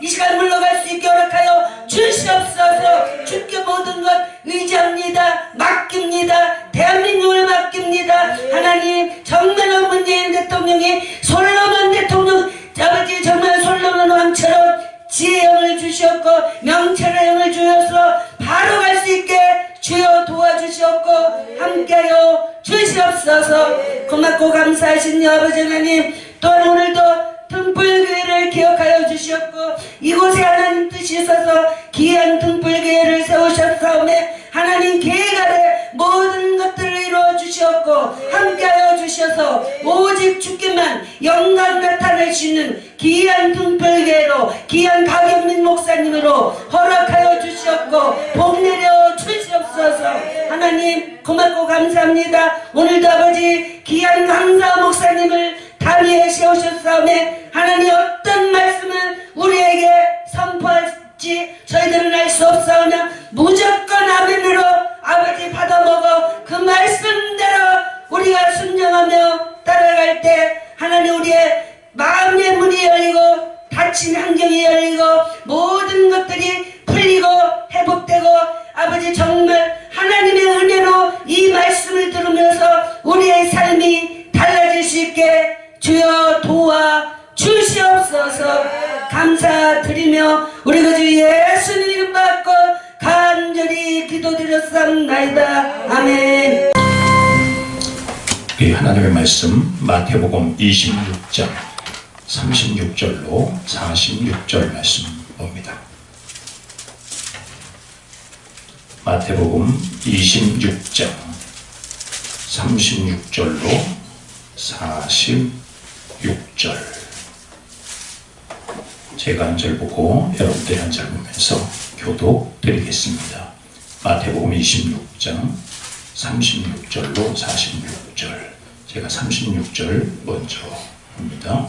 이 시간 물러갈 수 있게 허락하여 주시옵소서. 주께 모든 것 의지합니다. 맡깁니다. 대한민국을 맡깁니다. 하나님, 정말 문재인 대통령이 솔로몬 대통령 아버지 정말 솔로몬 왕처럼 지혜의 영을 주셨고 명철의 영을 주셔서 바로 갈 수 있게 주여 도와주시옵고 함께하여 주시옵소서. 고맙고 감사하신 아버지 하나님, 또한 오늘도 등불교회를 기억하여 주시옵고 이곳에 하나님 뜻이 있어서 귀한 등불교회를 세우셨사오매 하나님 계획 아래 모든 것들을 이루어 주시옵고 함께하여 주셔서 오직 주께만 영광 나타내시는 귀한 등불교회로 귀한 박영민 목사님으로 허락하여 주시옵고 복 내려 주시옵소서. 하나님 고맙고 감사합니다. 오늘도 아버지 귀한 강사 목사님을 다리에 세우셨사오매 하나님 어떤 말씀을 우리에게 선포할지 저희들은 알 수 없사오나 무조건 아멘으로 아버지 받아먹어 그 말씀대로 우리가 순종하며 따라갈 때 하나님 우리의 마음의 문이 열리고 닫힌 환경이 열리고 모든 것들이 풀리고 회복되고 아버지 정말 하나님의 은혜로 이 말씀을 들으면서 우리의 삶이 달라질 수 있게 주여 도와 주시옵소서. 감사드리며 우리 주 예수님 이름 받고 간절히 기도드렸사옵나이다. 아멘. 하나님의 말씀 마태복음 26장 36절로 46절 말씀 봅니다. 마태복음 26장 36절로 46절. 제가 한 절 보고 여러분들이 한 절 보면서 교독 드리겠습니다. 마태복음 26장 36절로 46절. 제가 36절 먼저 합니다.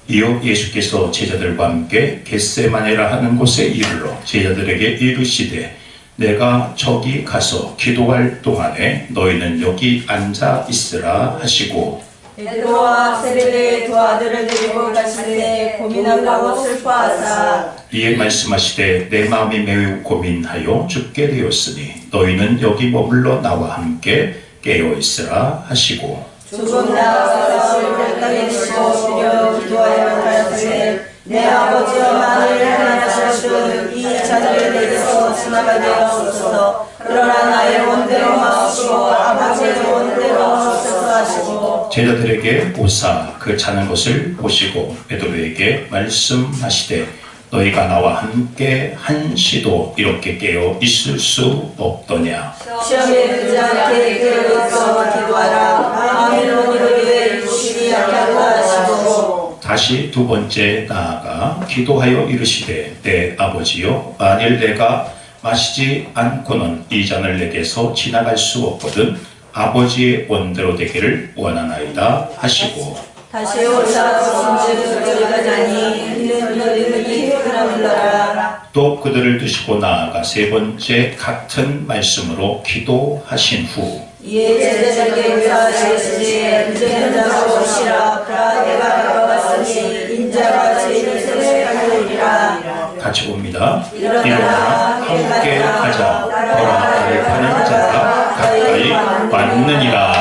이어 예수께서 제자들과 함께 겟세마네라 하는 곳에 이르러 제자들에게 이르시되 내가 저기 가서 기도할 동안에 너희는 여기 앉아 있으라 하시고 베드로와 세베대의 두 아들을 데리고 가실 때 고민하고 슬퍼하사 이에 말씀하시되 내 마음이 매우 고민하여 죽게 되었으니 너희는 여기 머물러 나와 함께 깨어 있으라 하시고 조금 나아가서 이를 가리시고 빌어 기도하여 가라사대 내 아버지와 나를 하나님하셨던 이 자들에 대해서 지나가게 하옵소서. 그러나 나의 원대로 마시고 아버지의 원대로 하옵소서 하시고 제자들에게 오사 그 자는 것을 보시고 베드로에게 말씀하시되 너희가 나와 함께 한시도 이렇게 깨어 있을 수 없더냐. 시험에 들지 않게 깨어 있어 기도하라. 아멘으로 이르되 육신이 약하다 하시고 다시 두 번째 나아가 기도하여 이르시되 내 아버지여 만일 내가 마시지 않고는 이 잔을 내게서 지나갈 수 없거든 아버지의 원대로 되기를 원하나이다 하시고 다시 오사 오신즉 저희가 자니 이는 너희들이 그나 불러라. 또 그들을 드시고 나아가 세 번째 같은 말씀으로 기도하신 후 이에 제자들에게 의사하시기에 늦은 자가 오시라. 그라 내가 다가갔으니 인자가 죄인을 살리리라. 같이 봅니다. 일어나 함께 하자. 보라 나를 파는 자가 가까이 왔느니라.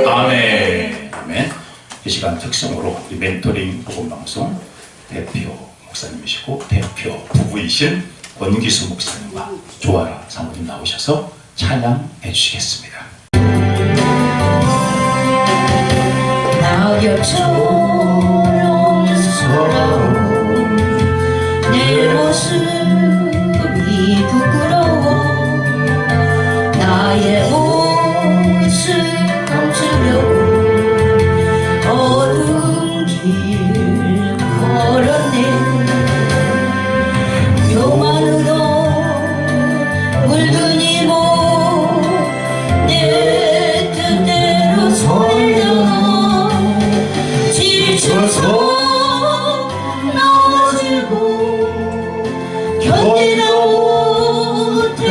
아멘. 아멘. 이 시간 특성으로 우리 멘토링 복음방송 대표 목사님이시고 대표 부부이신 권기수 목사님과 조아라 사모님 나오셔서 찬양해 주시겠습니다. 낙엽처럼 살아온 내 모습이 부끄러워 나의 모습 감추려고 어두운 길 걸었네 요만으로 물든 이모 내 뜻대로 살려나 지쳐서 넘어지고 견디다 못해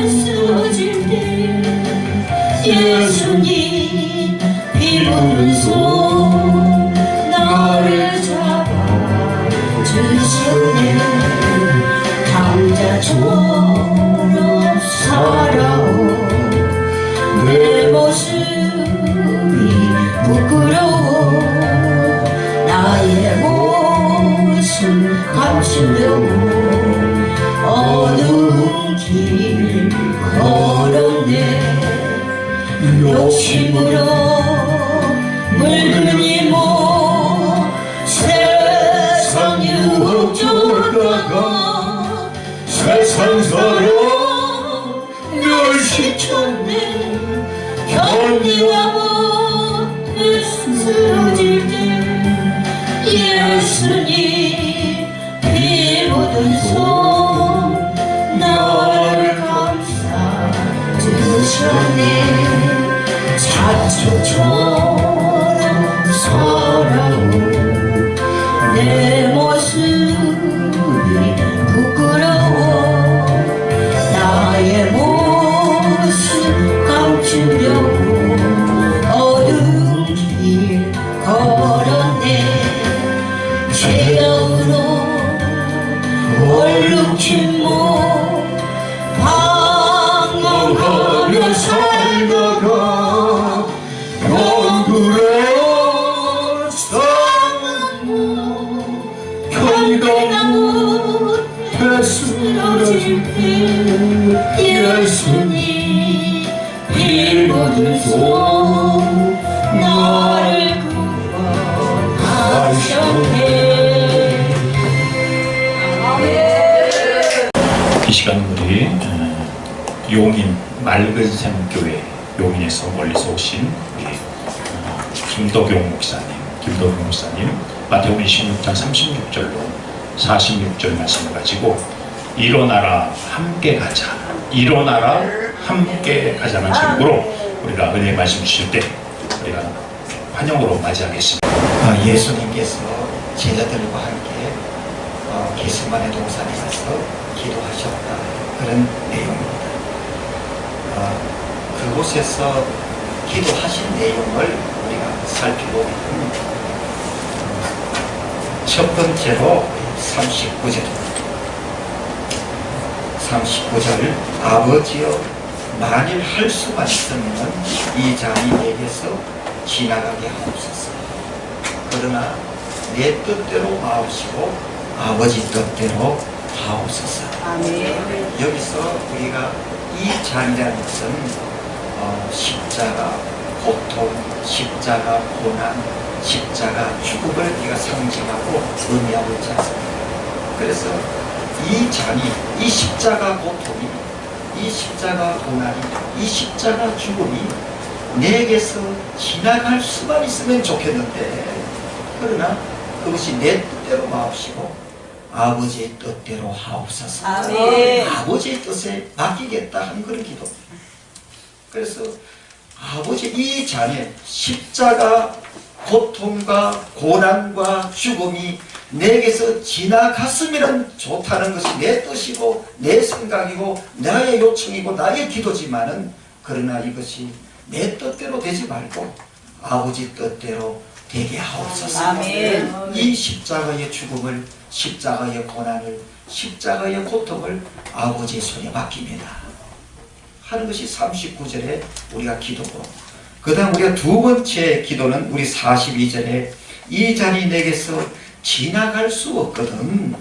쓰러질 때 예수님 비부는 손 나를 잡아주셨네 강자처럼 살아온 내 모습이 부끄러워 나의 모습 감추려고 어두운 길 걸었네 욕심으로 물든 이모 세상 유혹 쫓다가 세상 사랑 멸시쳤네 견디다 못해 쓰러질 때 예수님 피 묻은 손 나를 감싸 주셨네 자초처럼 살아온 내 모습이 부끄러워 나의 모습 감추려고 어두운 길 걸었네 죄악으로 얼룩진 몸 방황하며 살다가 병들어 싸우는 견디다 못해 쓰러질 때 예수님 피 묻은 손 나를 구원하셨네 이 시간 우리 용인 맑은 샘교회 용인에서 멀리서 오신 우리 김덕용 목사님 마태복음 26장 36절로 46절 말씀을 가지고 일어나라 함께 가자 일어나라 함께 가자는 제목으로 우리가 은혜의 말씀 주실 때 우리가 환영으로 맞이하겠습니다. 예수님께서 제자들과 함께 게세마네 동산에 가서 기도하셨다 그런 내용입니다. 그곳에서 기도하신 내용을 우리가 살펴보면 첫 번째로 39절 아버지여 만일 할 수만 있으면 이 잔이 내게서 지나가게 하옵소서. 그러나 내 뜻대로 마옵시고 아버지 뜻대로 하옵소서. 아멘. 여기서 우리가 이 잔이라는 것은 십자가 고통, 십자가 고난, 십자가 죽음을 우리가 상징하고 의미하고 있지 않습니까? 그래서 이 잔이, 이 십자가 고통이, 이 십자가 고난이, 이 십자가 죽음이 내게서 지나갈 수만 있으면 좋겠는데 그러나 그것이 내 뜻대로 마옵시고 아버지의 뜻대로 하옵소서. 아멘. 아버지의 뜻에 맡기겠다 하는 그런 기도. 그래서 아버지 이 자녀 십자가 고통과 고난과 죽음이 내게서 지나갔으면 좋다는 것이 내 뜻이고 내 생각이고 나의 요청이고 나의 기도지만은, 그러나 이것이 내 뜻대로 되지 말고 아버지 뜻대로 되게 하옵소서. 아멘. 이 십자가의 죽음을, 십자가의 고난을, 십자가의 고통을 아버지의 손에 맡깁니다 하는 것이 39절에 우리가 기도고, 그 다음 우리가 두 번째 기도는 우리 42절에 이 잔이 내게서 지나갈 수 없거든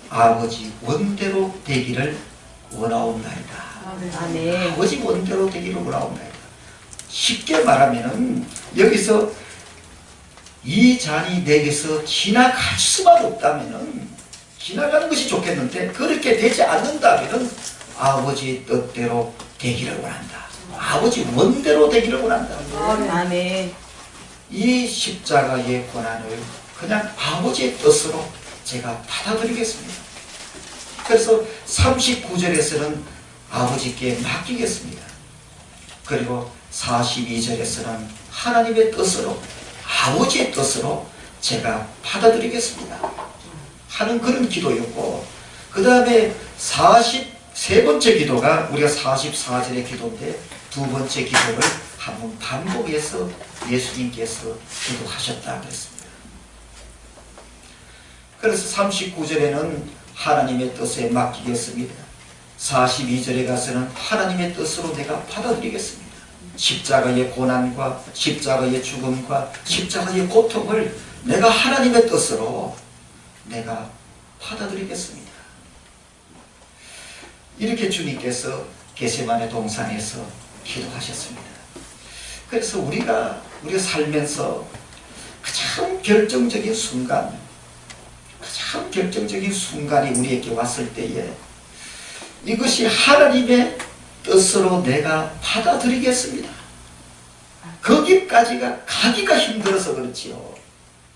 아버지 원대로 되기를 원하옵나이다. 아멘. 아버지 원대로 되기를 원하옵나이다. 쉽게 말하면은 여기서 이 잔이 내게서 지나갈 수만 없다면은, 지나가는 것이 좋겠는데 그렇게 되지 않는다면은 아버지 뜻대로 되기를 원한다. 아버지 원대로 되기를 원한다. 아멘. 이 십자가의 고난을 그냥 아버지의 뜻으로 제가 받아들이겠습니다. 그래서 39절에서는 아버지께 맡기겠습니다. 그리고 42절에서는 하나님의 뜻으로, 아버지의 뜻으로 제가 받아들이겠습니다 하는 그런 기도였고, 그 다음에 43번째 기도가 우리가 44절의 기도인데, 두 번째 기도를 한번 반복해서 예수님께서 기도하셨다 그랬습니다. 그래서 39절에는 하나님의 뜻에 맡기겠습니다. 42절에 가서는 하나님의 뜻으로 내가 받아들이겠습니다. 십자가의 고난과 십자가의 죽음과 십자가의 고통을 내가 하나님의 뜻으로 내가 받아들이겠습니다. 이렇게 주님께서 겟세마네 동산에서 기도하셨습니다. 그래서 우리가 살면서 가장 결정적인 순간이 우리에게 왔을 때에 이것이 하나님의 뜻으로 내가 받아들이겠습니다. 거기까지가 가기가 힘들어서 그렇지요.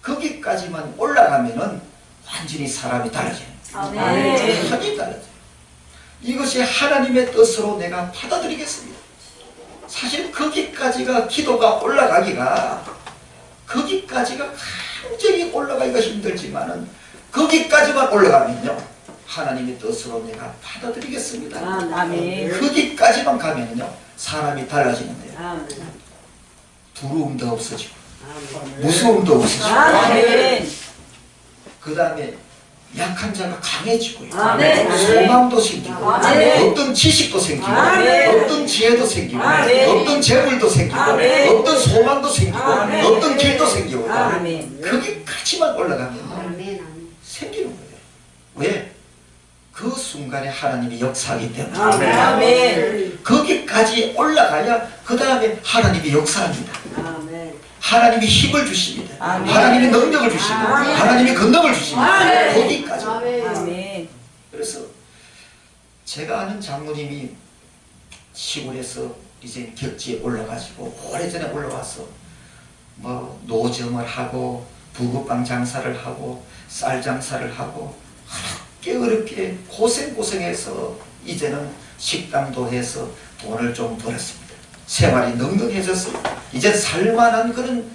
거기까지만 올라가면은 완전히 사람이 달라져요. 완전히 달라져요. 이것이 하나님의 뜻으로 내가 받아들이겠습니다. 사실 거기까지가, 기도가 올라가기가, 거기까지가 굉장히 올라가기가 힘들지만은 거기까지만 올라가면요 하나님의 뜻으로 내가 받아들이겠습니다. 아멘. 거기까지만 가면요 사람이 달라지는데요. 두려움도 없어지고 무서움도 없어지고, 아멘. 그 다음에 약한 자가 강해지고요. 아멘. 소망도 생기고, 아멘. 어떤 지식도 생기고, 아멘. 어떤 지혜도 생기고, 아멘. 어떤 재물도 생기고, 아멘. 어떤 소망도 생기고, 아멘. 어떤 길도 생기고, 아멘. 거기까지만 올라가면 생기는 거예요. 왜? 그 순간에 하나님이 역사하기 때문에. 아멘. 거기까지 올라가야 그 다음에 하나님이 역사합니다. 하나님이 힘을 주십니다. 아멘. 하나님이 능력을 주십니다. 아멘. 하나님이 건능을 주십니다. 아멘. 거기까지. 아멘. 그래서 제가 아는 장모님이 시골에서 이제 격지에 올라가지고 오래전에 올라와서 뭐 노점을 하고 부국빵 장사를 하고 쌀 장사를 하고 어렵게 고생해서 이제는 식당도 해서 돈을 좀 벌었습니다. 생활이 넉넉해졌어요. 이제 살만한 그런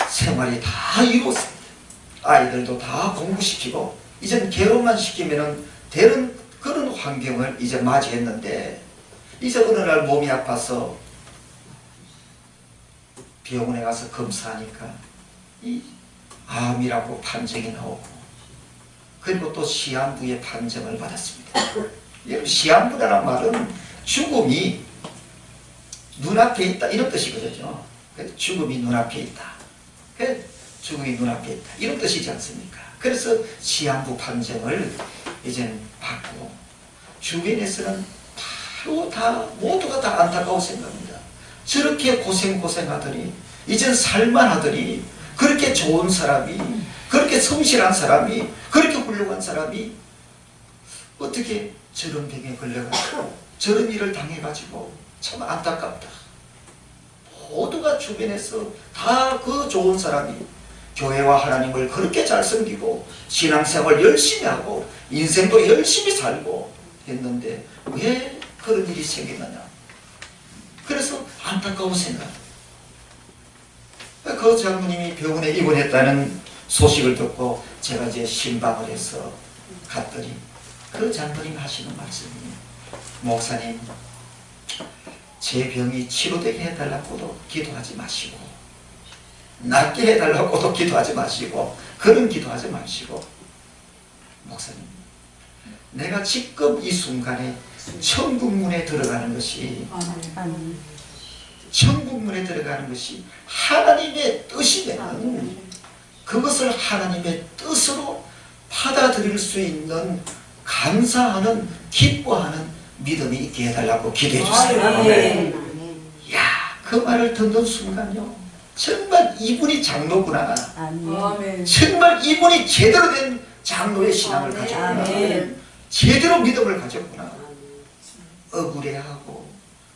생활이 다 이루었습니다. 아이들도 다 공부시키고 이제는 결혼만 시키면은 되는 그런 환경을 이제 맞이했는데, 이제 어느 날 몸이 아파서 병원에 가서 검사하니까 이 암이라고 판정이 나오고, 그리고 또 시한부의 판정을 받았습니다. 시한부라는 말은 죽음이 눈앞에 있다 이런 뜻이거든요. 죽음이 눈앞에 있다. 죽음이 눈앞에 있다 이런 뜻이지 않습니까? 그래서 시한부 판정을 이제 받고, 주변에서는 바로 다 모두가 다 안타까워 생각합니다. 저렇게 고생하더니, 이젠 살만하더니, 그렇게 좋은 사람이, 그렇게 성실한 사람이, 그렇게 훌륭한 사람이 어떻게 저런 병에 걸려가지고 저런 일을 당해가지고 참 안타깝다. 모두가 주변에서 다 그 좋은 사람이, 교회와 하나님을 그렇게 잘 섬기고 신앙생활 열심히 하고 인생도 열심히 살고 했는데 왜 그런 일이 생기느냐. 그래서 안타까운 생각. 그 장로님이 병원에 입원했다는 소식을 듣고 제가 이제 신방을 해서 갔더니 그 장로님 하시는 말씀이, 목사님, 제 병이 치료되게 해달라고도 기도하지 마시고 낫게 해달라고도 기도하지 마시고 그런 기도하지 마시고, 목사님, 내가 지금 이 순간에 천국문에 들어가는 것이 천국문에 들어가는 것이 하나님의 뜻이면 그것을 하나님의 뜻으로 받아들일 수 있는 감사하는 기뻐하는 믿음이 있게 해달라고 기도해 주세요. 야, 그 말을 듣는 순간요, 정말 이분이 장로구나. 정말 이분이 제대로 된 장로의 신앙을 가졌구나. 제대로 믿음을 가졌구나. 억울해하고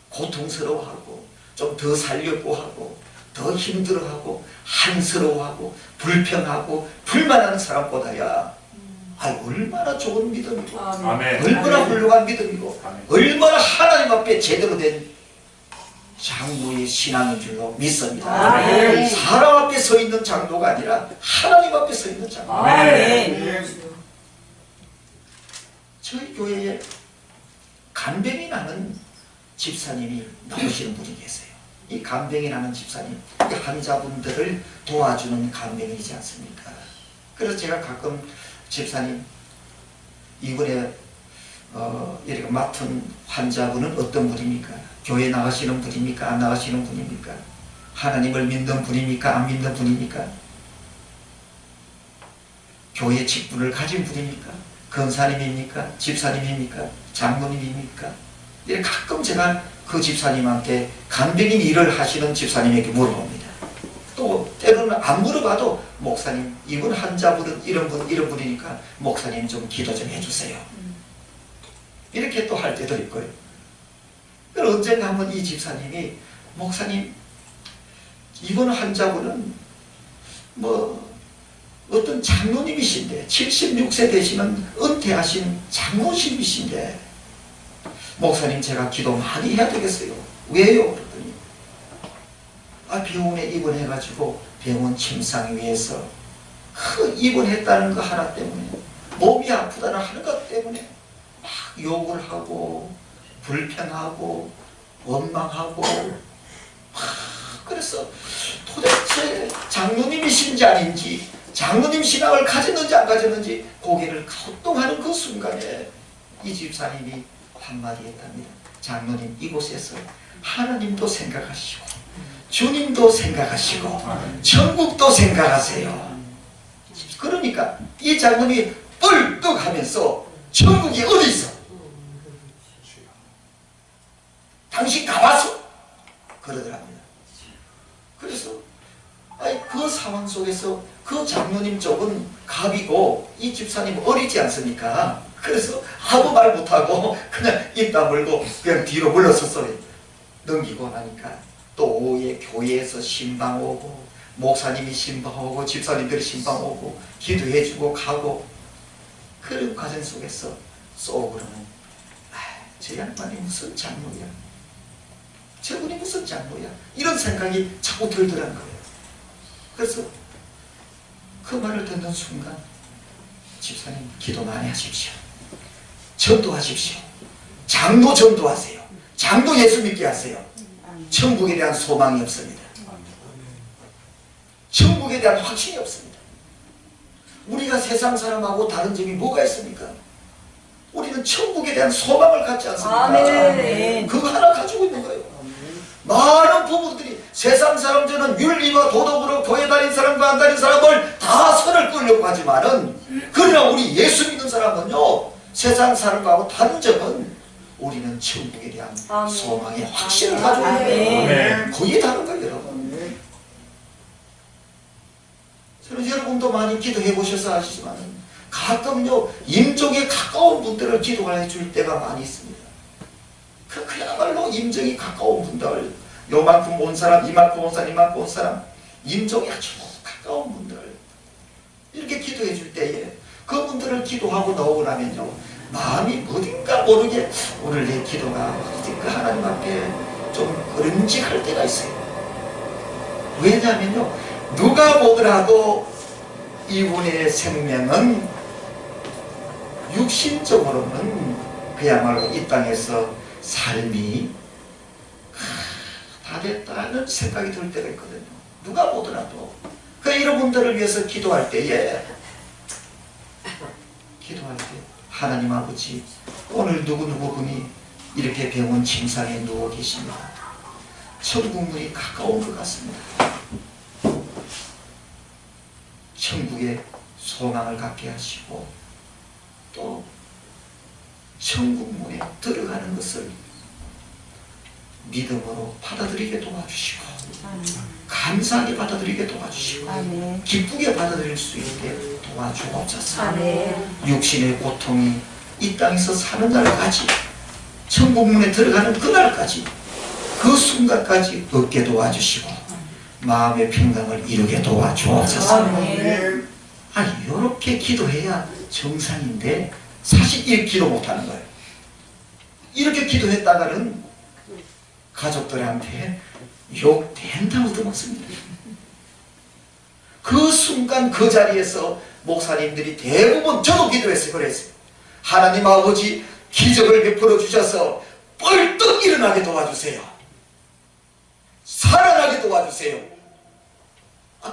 고통스러워하고 좀 더 살려고 하고 더 힘들어하고 한스러워하고 불평하고 불만하는 사람보다야 얼마나 좋은 믿음이고 얼마나 훌륭한 믿음이고 얼마나 하나님 앞에 제대로 된 장로의 신앙인 줄로 믿습니다. 사람 앞에 서 있는 장로가 아니라 하나님 앞에 서 있는 장로. 저희 교회에 간병이 나는 집사님이 나오시는 분이 계세요. 이 간병이 나는 집사님, 이 환자분들을 도와주는 간병이지 않습니까? 그래서 제가 가끔 집사님, 이번에 이렇게 맡은 환자분은 어떤 분입니까? 교회 나가시는 분입니까? 안 나가시는 분입니까? 하나님을 믿는 분입니까? 안 믿는 분입니까? 교회 직분을 가진 분입니까? 권사님입니까? 집사님입니까? 장로님입니까? 이렇게 가끔 제가 그 집사님한테 간병인 일을 하시는 집사님에게 물어봅니다. 또 때로는 안 물어봐도, 목사님, 이분 환자분은 이런 분이니까 목사님 좀 기도 좀 해주세요. 이렇게 또 할 때도 있고요. 그리고 언젠가 한번 이 집사님이, 목사님, 이번 환자분은 어떤 장로님이신데 76세 되시는 은퇴하신 장로님이신데 목사님, 제가 기도 많이 해야 되겠어요. 왜요? 그랬더니 병원에 입원해가지고 병원 침상 위에서 입원했다는 거 하나 때문에, 몸이 아프다는 하는 것 때문에 막 욕을 하고 불평하고 원망하고 그래서 도대체 장로님이신지 아닌지, 장로님 신앙을 가졌는지 안 가졌는지 고개를 갸우뚱하는 그 순간에 이 집사님이 한마디 했답니다. 장로님, 이곳에서 하나님도 생각하시고 주님도 생각하시고 천국도 생각하세요. 그러니까 이 장로님이 뿔뚝 하면서 천국이 어디 있어? 당신 가봤어? 그러더랍니다. 그래서 그 상황 속에서 그 장로님 쪽은 갑이고 이 집사님 어리지 않습니까? 그래서 아무 말 못하고 그냥 입 다물고 그냥 뒤로 물러섰어요. 넘기고 나니까 또 오후에 교회에서 신방 오고 목사님이 신방 오고 집사님들이 신방 오고 기도해주고 가고, 그런 과정 속에서 속으로는 저 양반이 무슨 장로야, 저분이 무슨 장로야, 이런 생각이 자꾸 들더란 거예요. 그래서 그 말을 듣는 순간, 집사님 기도 많이 하십시오. 전도하십시오. 장로 전도하세요. 장로 예수 믿게 하세요. 천국에 대한 소망이 없습니다. 천국에 대한 확신이 없습니다. 우리가 세상 사람하고 다른 점이 뭐가 있습니까? 우리는 천국에 대한 소망을 갖지 않습니까? 그거 하나 가지고 있는 거예요. 많은 부부들이 세상 사람들은 윤리와 도덕으로 교회 다닌 사람과 안 다닌 사람을 다 선을 끌려고 하지만은, 그러나 우리 예수 믿는 사람은요, 세상 사람하고 다른 점은 우리는 천국에 대한 소망의 확신을 가지고 있는 거예요. 거의 다른 거예요, 여러분. 저는 여러분도 많이 기도해 보셔서 아시지만 가끔요, 임종에 가까운 분들을 기도해 줄 때가 많이 있습니다. 그야말로 임종이 가까운 분들, 요만큼 온 사람, 이만큼 온 사람, 이만큼 온 사람, 임종이 아주 가까운 분들, 이렇게 기도해 줄 때에 그분들을 기도하고 나오고 나면요, 마음이 어딘가 모르게 오늘 내 기도가 어딘가 하나님 앞에 좀 그름직할 때가 있어요. 왜냐하면요, 누가 보더라도 이분의 생명은 육신적으로는 그야말로 이 땅에서 삶이 다 됐다는 생각이 들 때가 있거든요. 누가 보더라도. 이런 분들을 위해서 기도할 때에 하나님 아버지, 오늘 누구누구분이 이렇게 병원 침상에 누워 계십니다. 천국문이 가까운 것 같습니다. 천국의 소망을 갖게 하시고 또 천국문에 들어가는 것을 믿음으로 받아들이게 도와주시고 감사하게 받아들이게 도와주시고 아멘. 기쁘게 받아들일 수 있게 도와주옵소서. 아멘. 육신의 고통이 이 땅에서 사는 날까지, 천국문에 들어가는 그날까지, 그 순간까지 얻게 도와주시고 마음의 평강을 이루게 도와주옵소서. 아멘. 아니, 이렇게 기도해야 정상인데 사실 이렇게 기도 못하는 거예요. 이렇게 기도했다가는 가족들한테 욕 된다 얻어먹습니다. 그 순간 그 자리에서 목사님들이 대부분, 저도 기도했어요. 그랬어요. 하나님 아버지, 기적을 베풀어 주셔서 뻘떡 일어나게 도와주세요. 살아나게 도와주세요.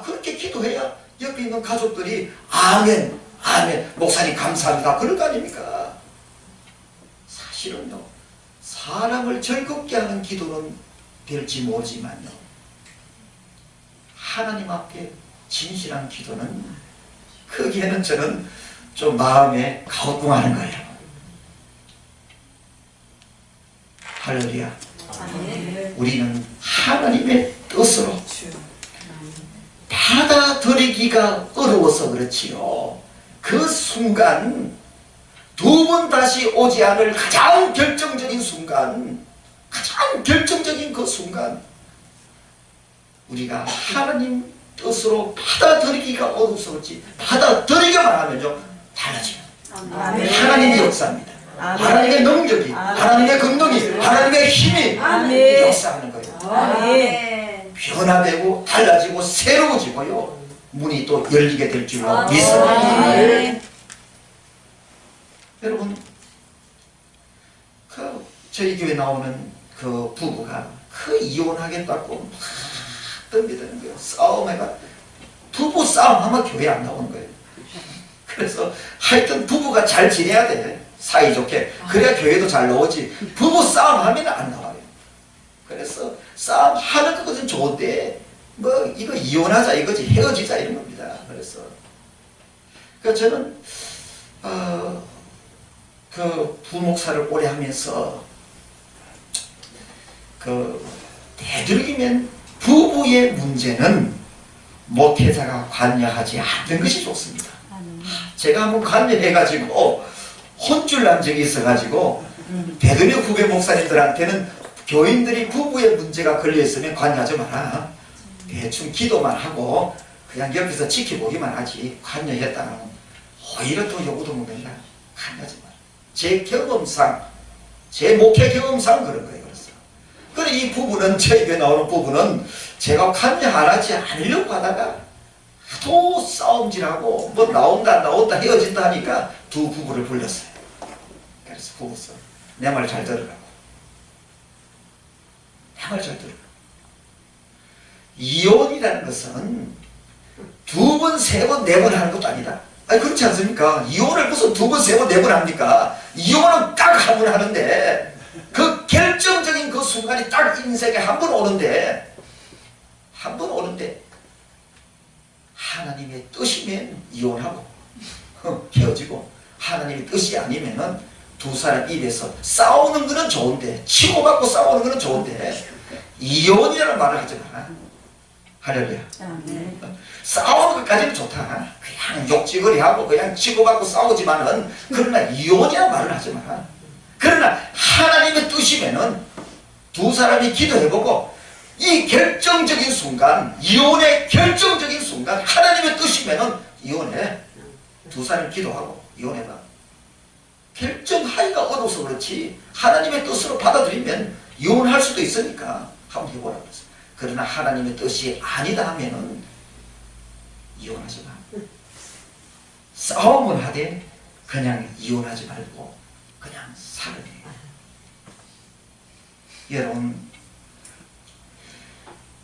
그렇게 기도해야 옆에 있는 가족들이 아멘, 아멘, 목사님 감사합니다, 그럴 거 아닙니까? 사실은요, 사람을 즐겁게 하는 기도는 될지 모르지만요, 하나님 앞에 진실한 기도는, 거기에는 저는 좀 마음에 가오뚱하는 거예요. 할렐루야. 우리는 하나님의 뜻으로 받아들이기가 어려워서 그렇지요. 그 순간, 두 번 다시 오지 않을 가장 결정적인 순간, 가장 결정적인 그 순간, 우리가 하나님 뜻으로 받아들이기가 어려워서 그렇지, 받아들이기만 하면요, 달라져요. 아멘. 하나님의 역사입니다. 아멘. 하나님의 능력이, 아멘. 하나님의 긍정이, 하나님의 힘이 아멘. 역사하는 거예요. 아멘. 변화되고 달라지고 새로워지고요, 문이 또 열리게 될 줄로 믿습니다. 아멘. 여러분, 저희 교회 나오는 그 부부가 이혼하겠다고 막 덤비드는 거예요. 싸움해가, 부부 싸움하면 교회 안 나오는 거예요. 그래서 하여튼 부부가 잘 지내야 돼, 사이좋게. 그래야 교회도 잘 나오지. 부부 싸움하면 안 나와요. 그래서 싸움하는 것은 좋은데 뭐 이거 이혼하자 이거지, 헤어지자 이런 겁니다. 그래서 저는 그 부목사를 오래 하면서 되도록이면 부부의 문제는 목회자가 관여하지 않는 것이 좋습니다. 제가 한번 관여해가지고 혼쭐 난 적이 있어가지고 대전의 후배 목사님들한테는 교인들이 부부의 문제가 걸려있으면 관여하지 마라, 대충 기도만 하고 그냥 옆에서 지켜보기만 하지, 관여했다면 오히려 더 요구도 못한다, 관여하지 마라. 제 경험상, 제 목회 경험상 그런 거예요. 그래서 이 부부는, 저희 교회 나오는 부부는 제가 관여 안 하지 않으려고 하다가 하도 싸움질하고 뭐 나온다 헤어진다 하니까 두 부부를 불렀어요. 그래서 부부서 내 말 잘 들으라고, 내 말 잘 들으라고. 이혼이라는 것은 두 번, 세 번, 네 번 하는 것도 아니다. 아니, 그렇지 않습니까? 이혼을 무슨 두 번, 세 번, 네 번 합니까? 이혼은 딱 한 번 하는데, 그 결정적인 그 순간이 딱 인생에 한 번 오는데, 하나님의 뜻이면 이혼하고 헤어지고, 하나님의 뜻이 아니면은 두 사람 입에서 싸우는 거는 좋은데, 치고받고 싸우는 거는 좋은데, 이혼이라는 말을 하지 마라. 할렐루야. 싸우는 것까지는 좋다. 그냥 욕지거리하고 그냥 치고받고 싸우지만은, 그러나 이혼이라는 말을 하지 마라. 그러나 하나님의 뜻이면은 두 사람이 기도해보고 이 결정적인 순간, 이혼의 결정적인 순간, 하나님의 뜻이면은 이혼해. 두 사람 기도하고 이혼해봐. 결정하기가 어려워서 그렇지 하나님의 뜻으로 받아들이면 이혼할 수도 있으니까 한번 해보라고 했어. 그러나 하나님의 뜻이 아니다 하면은 이혼하지 마. 싸움은 하되 그냥 이혼하지 말고 그냥 살아내. 여러분,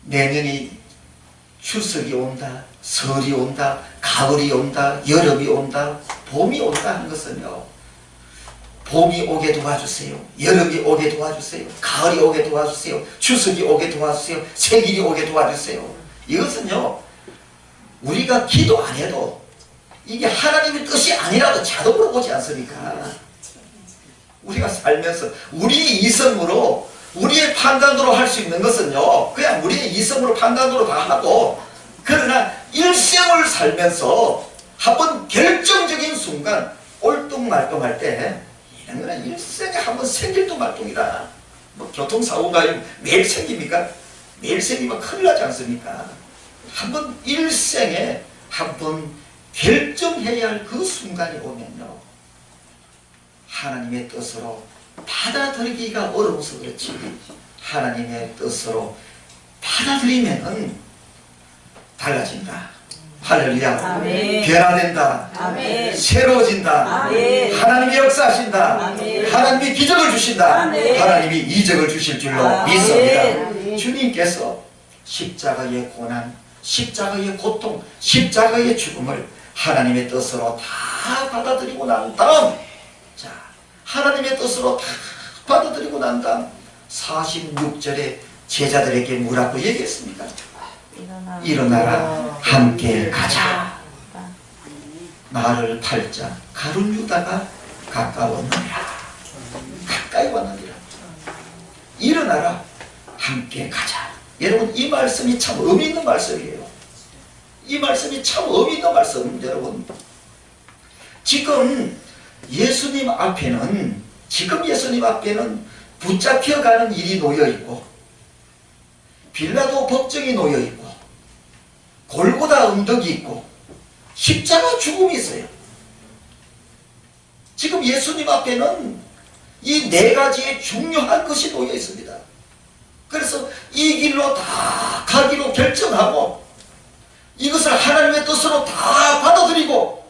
내년이 추석이 온다, 설이 온다, 가을이 온다, 여름이 온다, 봄이 온다 하는 것은요, 봄이 오게 도와주세요, 여름이 오게 도와주세요, 가을이 오게 도와주세요, 추석이 오게 도와주세요, 생일이 오게 도와주세요. 이것은요, 우리가 기도 안 해도 이게 하나님의 뜻이 아니라도 자동으로 오지 않습니까? 우리가 살면서 우리 이성으로, 우리의 판단으로 할 수 있는 것은요, 그냥 우리의 이성으로 판단으로 다 하고, 그러나 일생을 살면서 한번 결정적인 순간 꼴뚱말뚱할 때, 이런 거는 일생에 한번 생길 도 말뚱이다. 뭐 교통사고가 매일 생깁니까? 매일 생기면 큰일 나지 않습니까? 한번 일생에 한번 결정해야 할 그 순간이 오면요, 하나님의 뜻으로 받아들이기가 어려워서 그렇지 하나님의 뜻으로 받아들이면은 달라진다. 할렐루야. 아멘. 변화된다. 아멘. 새로워진다. 아멘. 하나님이 역사하신다. 아멘. 하나님이 기적을 주신다. 아멘. 하나님이 이적을 주실 줄로 아멘. 믿습니다. 주님께서 십자가의 고난, 십자가의 고통, 십자가의 죽음을 하나님의 뜻으로 다 받아들이고 난 다음, 자, 하나님의 뜻으로 다 받아들이고 난 다음 46절에 제자들에게 뭐라고 얘기했습니까? 일어나라, 함께 가자. 나를 팔자 가룟 유다가 가까웠느니라. 가까이 왔느니라. 일어나라, 함께 가자. 여러분, 이 말씀이 참 의미 있는 말씀이에요. 이 말씀이 참 의미 있는 말씀. 여러분, 지금 예수님 앞에는 붙잡혀가는 일이 놓여있고, 빌라도 법정이 놓여있고, 골고다 언덕이 있고, 십자가 죽음이 있어요. 지금 예수님 앞에는 이 네 가지의 중요한 것이 놓여 있습니다. 그래서 이 길로 다 가기로 결정하고, 이것을 하나님의 뜻으로 다 받아들이고,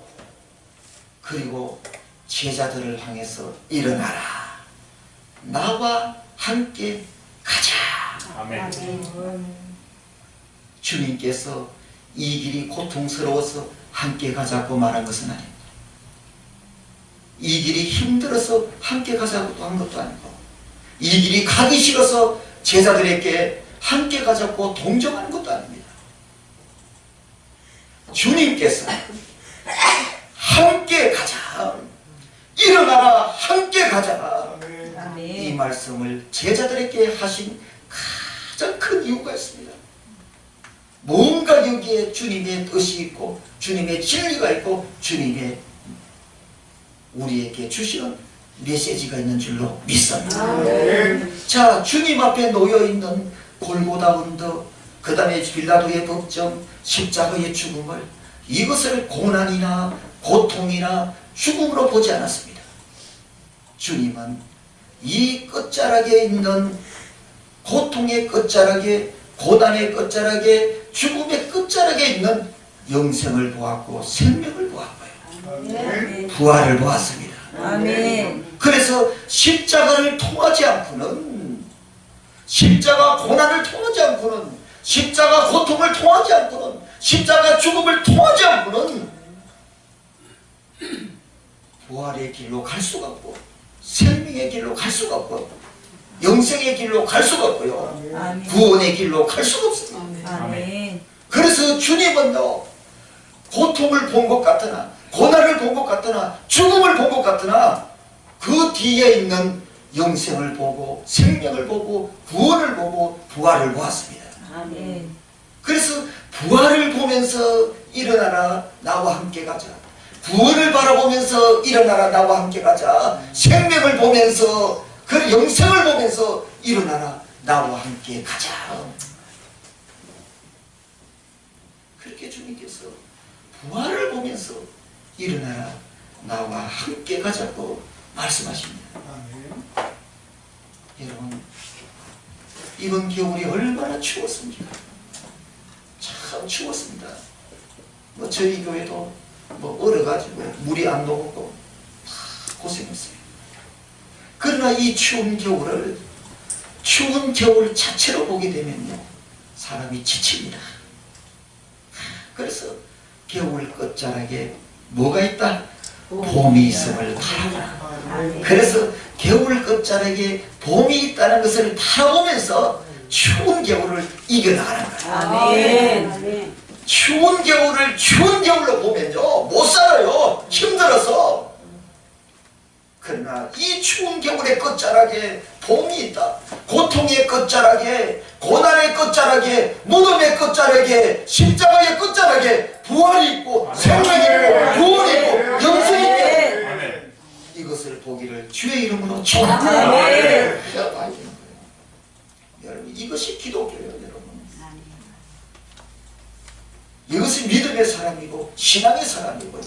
그리고 제자들을 향해서 일어나라, 나와 함께 가자. 아멘. 주님께서 이 길이 고통스러워서 함께 가자고 말한 것은 아닙니다. 이 길이 힘들어서 함께 가자고 한 것도 아니고, 이 길이 가기 싫어서 제자들에게 함께 가자고 동정하는 것도 아닙니다. 주님께서 함께 가자, 일어나라, 함께 가자, 이 말씀을 제자들에게 하신 가장 큰 이유가 있습니다. 뭔가 여기에 주님의 뜻이 있고, 주님의 진리가 있고, 주님의 우리에게 주시는 메시지가 있는 줄로 믿습니다. 자, 주님 앞에 놓여있는 골고다 언덕, 그 다음에 빌라도의 법정, 십자가의 죽음을, 이것을 고난이나 고통이나 죽음으로 보지 않았습니다. 주님은 이 끝자락에 있는 고통의 끝자락에, 고난의 끝자락에, 죽음의 끝자락에 있는 영생을 보았고 생명을 보았고요. 부활을 보았습니다. 아멘. 그래서 십자가를 통하지 않고는, 십자가 고난을 통하지 않고는, 십자가 고통을 통하지 않고는, 십자가 죽음을 통하지 않고는 부활의 길로 갈 수가 없고, 생명의 길로 갈 수가 없고, 영생의 길로 갈 수가 없고요. 아멘. 구원의 길로 갈 수가 없습니다. 아멘. 그래서 주님은요, 고통을 본 것 같으나, 고난을 본 것 같으나, 죽음을 본 것 같으나, 그 뒤에 있는 영생을 보고, 생명을 보고, 구원을 보고, 부활을 보았습니다. 아멘. 그래서 부활을 보면서 일어나라, 나와 함께 가자. 구원을 바라보면서 일어나라, 나와 함께 가자. 생명을 보면서, 그 영생을 보면서 일어나라, 나와 함께 가자. 그렇게 주님께서 부활을 보면서 일어나라 나와 함께 가자고 말씀하십니다. 여러분, 이번 겨울이 얼마나 추웠습니까? 참 추웠습니다. 뭐 저희 교회도 뭐 얼어가지고 물이 안 녹고 다 고생했어요. 그러나 이 추운 겨울 자체로 보게 되면요, 사람이 지칩니다. 그래서 겨울 끝자락에 뭐가 있다? 봄이 있음을 바라보라. 그래서 겨울 끝자락에 봄이 있다는 것을 바라보면서 추운 겨울을 이겨나가는 거예요. 아멘. 추운 겨울을 추운 겨울로 보면요, 못 살아요. 힘들어서. 그러나 이 추운 겨울의 끝자락에 봄이 있다. 고통의 끝자락에, 고난의 끝자락에, 무덤의 끝자락에, 십자가의 끝자락에 부활이 있고 생명이 있고 구원이 있고 영생이 있고, 이것을 보기를 주의 이름으로 축원합니다. 여러분, 이것이 기독교예요. 여러분, 이것이 믿음의 사람이고 신앙의 사람이고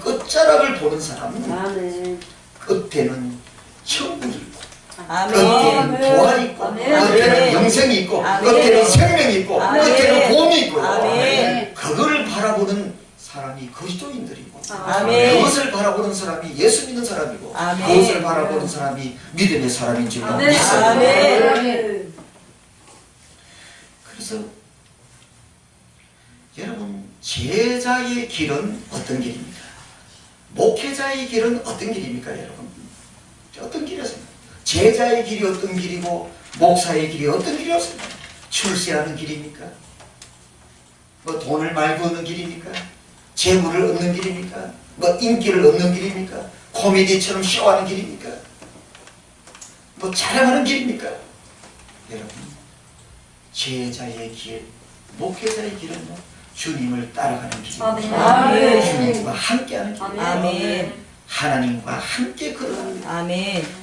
끝자락을 보는 사람은 끝에는 천국이 있고 끝에는 부활이 있고 끝에는 영생이 있고 끝에는 생명이 있고 끝에는 보험이 있고요. 그걸 바라보는 사람이 그리스도인들이고 그것을 바라보는 사람이 예수 믿는 사람이고 그것을 바라보는 사람이 믿음의 사람인 줄로 믿습니다. 그래서 여러분, 제자의 길은 어떤 길입니까? 목회자의 길은 어떤 길입니까? 여러분, 어떤 길이었습니까? 제자의 길이 어떤 길이고 목사의 길이 어떤 길이었습니까? 출세하는 길입니까? 뭐 돈을 많이 버는 길입니까? 재물을 얻는 길입니까? 뭐 인기를 얻는 길입니까? 코미디처럼 쇼하는 길입니까? 뭐 자랑하는 길입니까? 여러분, 제자의 길, 목회자의 길은 뭐 주님을 따라가는 길입니다. 주님과 함께하는 길입니다. 하나님과 함께 걸어갑니다.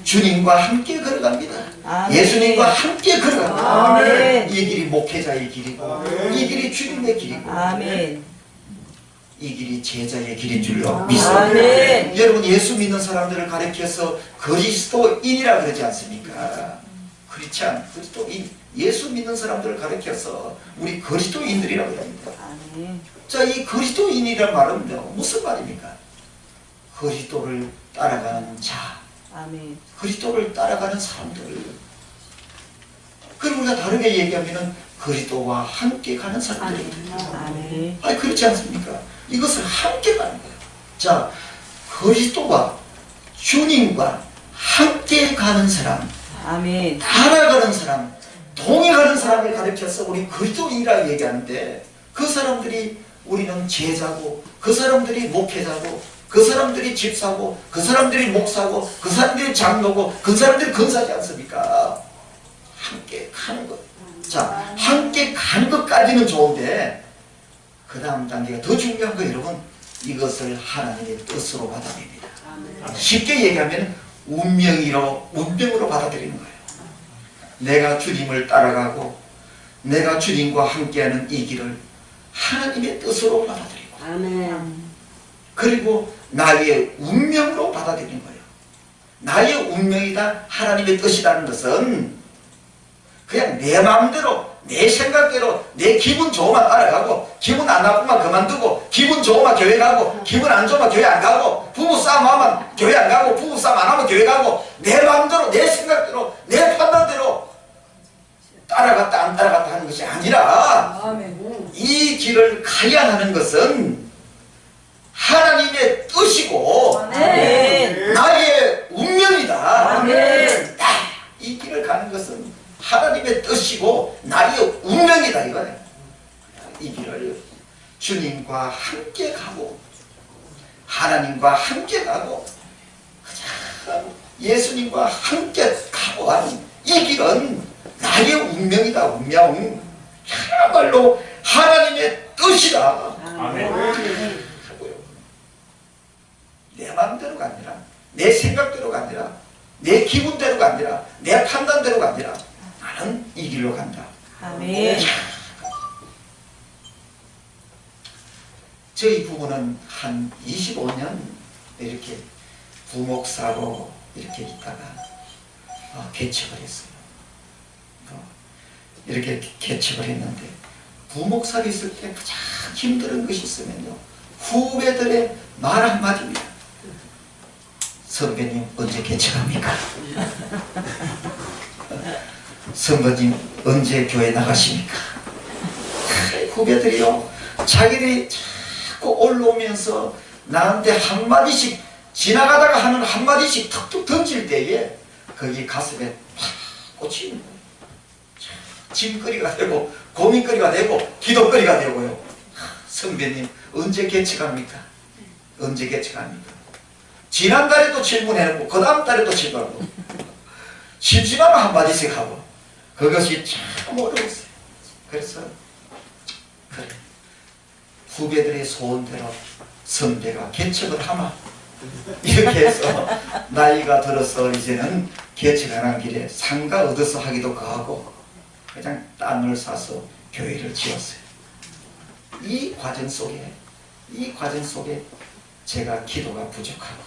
주님과 함께 걸어갑니다. 예수님과 함께 걸어갑니다. 이 길이 목회자의 길이고 이 길이 주님의 길이고 이 길이 제자의 길인 줄로 믿습니다. 여러분, 예수 믿는 사람들을 가리켜서 그리스도인이라 그러지 않습니까? 그렇지 않, 그리스도인, 예수 믿는 사람들을 가리켜서 우리 그리스도인들이라고 합니다. 자, 이 그리스도인이란 말은 무슨 말입니까? 그리스도를 따라가는 자, 그리스도를 따라가는 사람들. 그럼 우리가 다르게 얘기하면 그리스도와 함께 가는 사람들입니다. 아니, 그렇지 않습니까? 이것을 함께 가는 거예요. 자, 그리스도와 주님과 함께 가는 사람, 따라가는 사람, 동행하는 사람을 가르쳐서 우리 그리스도인이라 얘기하는데, 그 사람들이 우리는 제자고, 그 사람들이 목회자고, 그 사람들이 집사고, 그 사람들이 목사고, 그 사람들이 장로고, 그 사람들이 근사하지 않습니까? 함께 가는 것. 자, 함께 가는 것까지는 좋은데 그 다음 단계가 더 중요한 거, 여러분, 이것을 하나님의 뜻으로 받아들입니다. 쉽게 얘기하면 운명으로 받아들이는 거예요. 내가 주님을 따라가고 내가 주님과 함께하는 이 길을 하나님의 뜻으로 받아들이고 그리고 나의 운명으로 받아들이는 거예요. 나의 운명이다, 하나님의 뜻이라는 것은 그냥 내 마음대로, 내 생각대로, 내 기분 좋으면 따라가고, 기분 안 나쁘면 그만두고, 기분 좋으면 교회 가고, 기분 안 좋으면 교회 안 가고, 부부싸움 하면 교회 안 가고, 부부싸움 안 하면 교회 가고, 내 마음대로, 내 생각대로, 내 판단대로 따라갔다 안 따라갔다 하는 것이 아니라 이 길을 가야 하는 것은 하나님의 뜻이고 나의 운명이다. 이 길을 가는 것은 하나님의 뜻이고 나의 운명이다, 이거예요. 이 길을 주님과 함께 가고 하나님과 함께 가고 예수님과 함께 가고 하는 이 길은 나의 운명이다. 운명, 그야말로 하나님의 뜻이다. 내 마음대로가 아니라, 내 생각대로가 아니라, 내 기분대로가 아니라, 내 판단대로가 아니라 나는 이 길로 간다. 저희 부부는 한 25년 이렇게 부목사로 이렇게 있다가 개척을 했어요. 이렇게 개척을 했는데 부목사로 있을 때 가장 힘든 것이 있으면요, 후배들의 말 한마디입니다. 선배님 언제 개척합니까? 선배님 언제 교회 나가십니까? 후배들이요, 자기들이 자꾸 올라오면서 나한테 한마디씩, 지나가다가 하는 한마디씩 툭툭 던질 때에 거기 가슴에 팍 꽂히는 거예요. 짐거리가 되고 고민거리가 되고 기도거리가 되고요. 선배님 언제 개척합니까? 언제 개척합니까? 지난달에도 질문해놓고 그 다음 달에도 질문하고 심심하면 한마디씩 하고, 그것이 참 어려웠어요. 그래서 그래, 후배들의 소원대로 선배가 개척을 하마, 이렇게 해서 나이가 들어서 이제는 개척하는 길에 상가 얻어서 하기도 하고 그냥 땅을 사서 교회를 지었어요. 이 과정 속에 제가 기도가 부족하고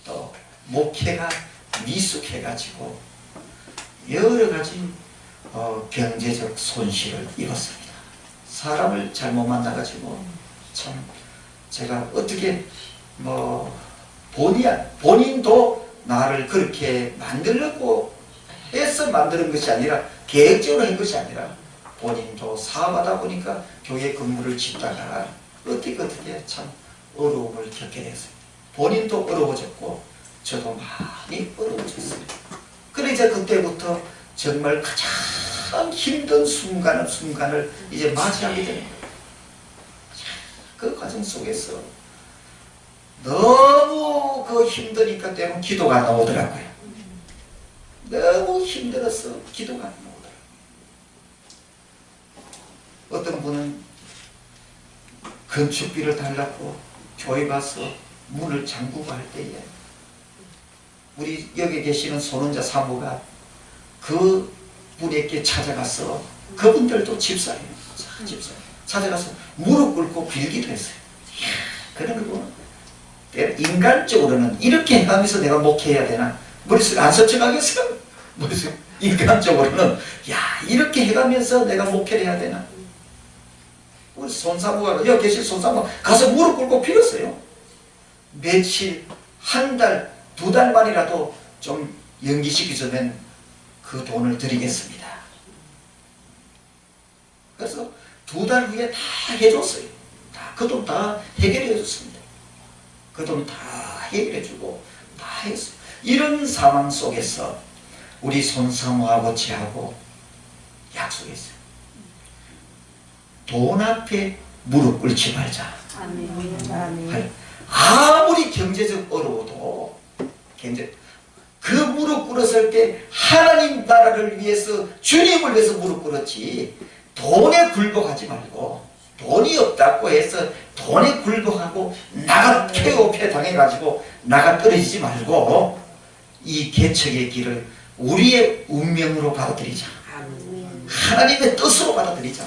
또 목회가 미숙해가지고 여러 가지 경제적 손실을 입었습니다. 사람을 잘못 만나가지고 참 제가 어떻게 본인도 나를 그렇게 만들려고 해서 만드는 것이 아니라, 계획적으로 한 것이 아니라 본인도 사업하다 보니까 교회 건물을 짓다가 어떻게 참 어려움을 겪게 됐어요. 본인도 어려워졌고 저도 많이 어려워졌어요. 그래서 그때부터 정말 가장 힘든 순간을 이제 맞이하게 되는 거예요. 그 과정 속에서 너무 힘드니까 때문에 기도가 안 나오더라고요. 너무 힘들어서 기도가 안 나오더라고요. 어떤 분은 건축비를 달라고 교회 가서 문을 잠그고 할 때에 우리 여기 계시는 손원자 사모가 그 분에게 찾아가서, 그분들도 집사예요. 찾아가서 무릎 꿇고 빌기도 했어요. 그러고 인간적으로는 이렇게 하면서 내가 목회해야 되나, 머릿속에 안 서쳐가겠어. 머릿속에 인간적으로는 이렇게 해가면서 내가 목회를 해야 되나. 우리 손사모가, 여기 계실 손사모가 가서 무릎 꿇고 빌었어요. 며칠, 한 달, 2달 만이라도 좀 연기시키자면 그 돈을 드리겠습니다. 그래서 2달 후에 다 해줬어요. 그 돈 다 해결해 줬습니다. 그 돈 다 해결해 주고 다 했어요. 이런 상황 속에서 우리 손사모하고 저하고 약속했어요. 돈 앞에 무릎 꿇지 말자. 아멘. 아무리 경제적 어려워도 그 무릎 꿇었을 때 하나님 나라를 위해서, 주님을 위해서 무릎 꿇었지, 돈에 굴복하지 말고, 돈이 없다고 해서 돈에 굴복하고 나가 폐업해 당해가지고 나가 떨어지지 말고 이 개척의 길을 우리의 운명으로 받아들이자. 하나님의 뜻으로 받아들이자.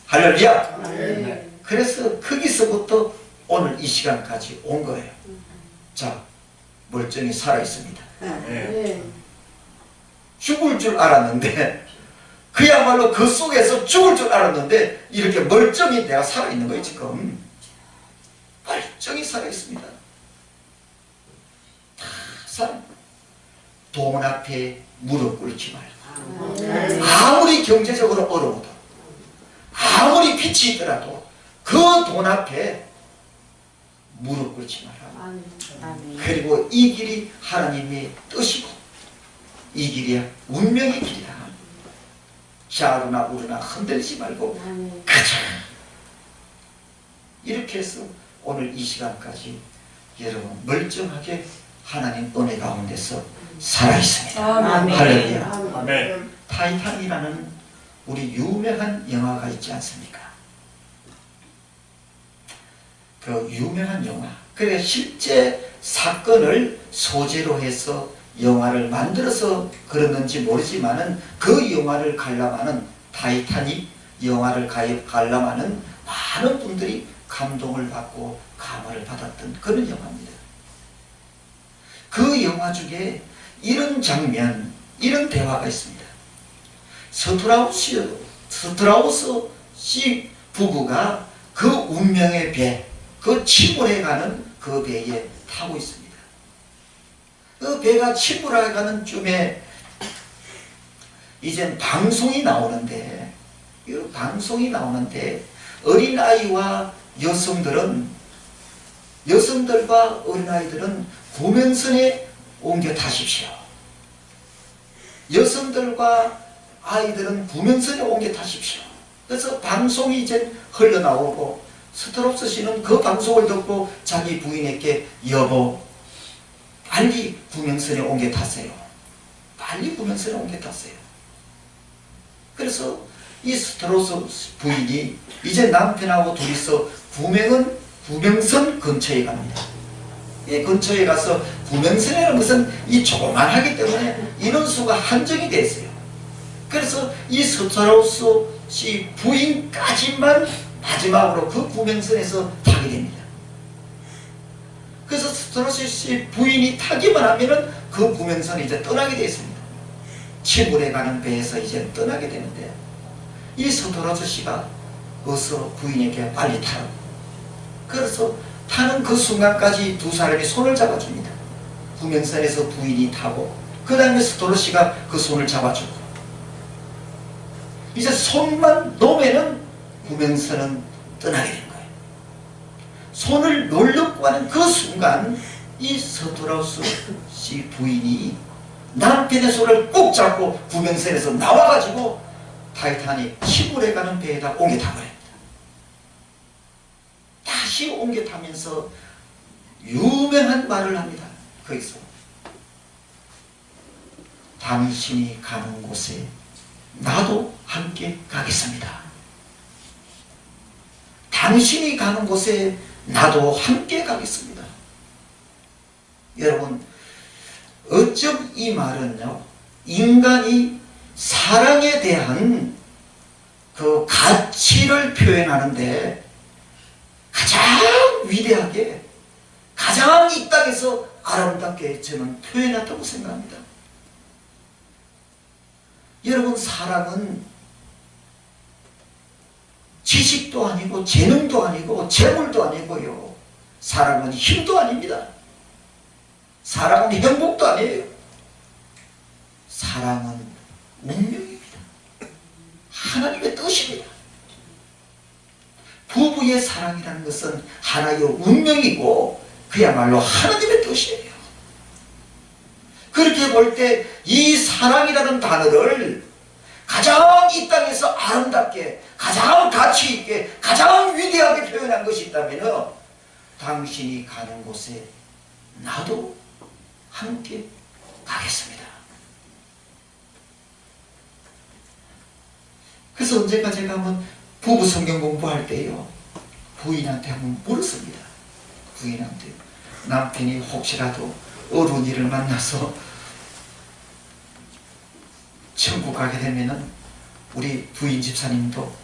할렐루야. 그래서 거기서부터 오늘 이 시간까지 온 거예요. 자, 멀쩡히 살아있습니다. 죽을 줄 알았는데, 그야말로 그 속에서 죽을 줄 알았는데 이렇게 멀쩡히 내가 살아있는 거예요. 지금 멀쩡히 살아있습니다. 돈 앞에 무릎 꿇지 말고, 아무리 경제적으로 어려워도, 아무리 빛이 있더라도 그 돈 앞에 무릎 꿇지 마라. 그리고 이 길이 하나님의 뜻이고 이 길이 운명의 길이다. 좌우나 우르나 흔들리지 말고 가자. 이렇게 해서 오늘 이 시간까지 여러분 멀쩡하게 하나님 은혜 가운데서 살아있습니다. 할렐루야. 아멘. 타이탄이라는 우리 유명한 영화가 있지 않습니까? 그 유명한 영화, 그래 실제 사건을 소재로 해서 영화를 만들어서 그랬는지 모르지만은 그 영화를 관람하는, 타이타닉 영화를 관람하는 많은 분들이 감동을 받고 감화를 받았던 그런 영화입니다. 그 영화 중에 이런 장면, 이런 대화가 있습니다. 스트라우스 씨 부부가 그 운명의 배, 그 침몰해 가는 그 배에 타고 있습니다. 그 배가 침몰해 가는 쯤에 이젠 방송이 나오는데, 이 방송이 나오는데 어린아이와 여성들과 어린아이들은 구명선에 옮겨 타십시오. 여성들과 아이들은 구명선에 옮겨 타십시오. 그래서 방송이 이제 흘러나오고 스트롭스 씨는 그 방송을 듣고 자기 부인에게 여보 빨리 구명선에 옮겨 타세요. 빨리 구명선에 옮겨 타세요. 그래서 이 스트로스 부인이 이제 남편하고 둘이서 구명선 근처에 갑니다. 이 근처에 가서 구명선이라는 것은 이 조그만하기 때문에 인원수가 한정이 되어 있어요. 그래서 이 스트로스 씨 부인까지만 마지막으로 그 구명선에서 타게 됩니다. 그래서 스트로스 씨 부인이 타기만 하면은 그 구명선이 이제 떠나게 되어 있습니다. 침몰해 가는 배에서 이제 떠나게 되는데 이 스트로스 씨가 어서 부인에게 빨리 타라. 그래서 타는 그 순간까지 두 사람이 손을 잡아줍니다. 구명선에서 부인이 타고 그 다음에 스트로스 씨가 그 손을 잡아주고 이제 손만 놓으면은 구명선은 떠나게 된 거예요. 손을 놀려고 하는 그 순간 이 스트라우스 씨 부인이 남편의 손을 꼭 잡고 구명선에서 나와가지고 타이타닉 침몰해 가는 배에다 옮겨 타버립니다. 다시 옮겨 타면서 유명한 말을 합니다. 거기서 당신이 가는 곳에 나도 함께 가겠습니다. 당신이 가는 곳에 나도 함께 가겠습니다. 여러분, 어쩜 이 말은요, 인간이 사랑에 대한 그 가치를 표현하는데 가장 위대하게, 가장 이 땅에서 아름답게 저는 표현했다고 생각합니다. 여러분, 사랑은 지식도 아니고 재능도 아니고 재물도 아니고요. 사랑은 힘도 아닙니다. 사랑은 행복도 아니에요. 사랑은 운명입니다. 하나님의 뜻입니다. 부부의 사랑이라는 것은 하나의 운명이고 그야말로 하나님의 뜻이에요. 그렇게 볼 때 이 사랑이라는 단어를 가장 이 땅에서 아름답게, 가장 가치 있게, 가장 위대하게 표현한 것이 있다면 당신이 가는 곳에 나도 함께 가겠습니다. 그래서 언젠가 제가 한번 부부 성경 공부할 때요, 부인한테 한번 물었습니다. 부인한테 남편이 혹시라도 어른이를 만나서 천국 가게 되면은 우리 부인 집사님도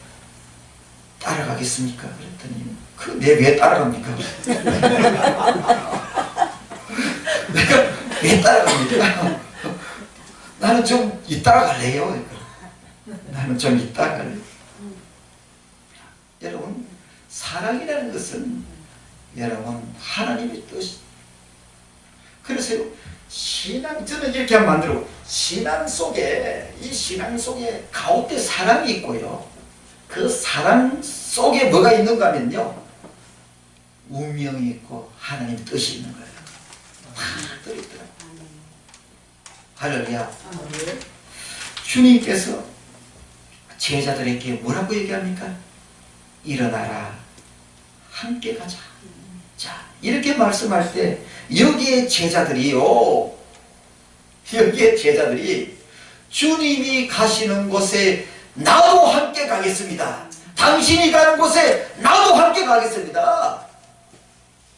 따라가겠습니까? 그랬더니 내 왜 따라갑니까? 내가 왜 따라갑니까? 나는 좀 이따가 갈래요. 나는 좀 이따가 갈래요. 여러분, 사랑이라는 것은 여러분 하나님의 뜻이. 그래서 저는 이렇게 한번 만들고, 신앙 속에, 이 신앙 속에 가운데 사랑이 있고요, 그 사랑 속에 뭐가 있는가 하면요, 운명이 있고 하나님 뜻이 있는 거예요. 다 들어있더라고요. 할렐루야. 주님께서 제자들에게 뭐라고 얘기합니까? 일어나라, 함께 가자. 자, 이렇게 말씀할 때 여기에 제자들이 주님이 가시는 곳에 나도 함께 가겠습니다. 당신이 가는 곳에 나도 함께 가겠습니다.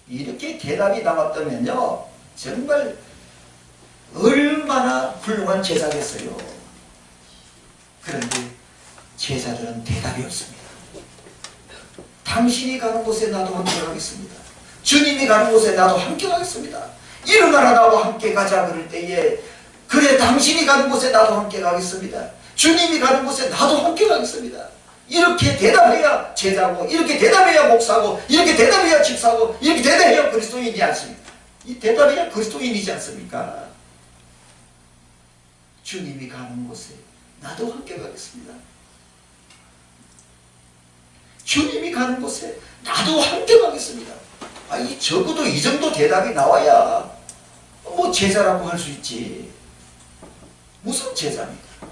이렇게 대답이 나왔다면요, 정말 얼마나 훌륭한 제자겠어요. 그런데 제자들은 대답이 없습니다. 당신이 가는 곳에 나도 함께 가겠습니다. 주님이 가는 곳에 나도 함께 가겠습니다. 일어나라 나와 함께 가자 그럴 때에 그래 당신이 가는 곳에 나도 함께 가겠습니다. 주님이 가는 곳에 나도 함께 가겠습니다. 이렇게 대답해야 제자고, 이렇게 대답해야 목사고, 이렇게 대답해야 집사고, 이렇게 대답해야 그리스도인이지 않습니까? 이 대답해야 그리스도인이지 않습니까? 주님이 가는 곳에 나도 함께 가겠습니다. 주님이 가는 곳에 나도 함께 가겠습니다. 아니 적어도 이 정도 대답이 나와야 뭐 제자라고 할 수 있지. 무슨 제자입니까?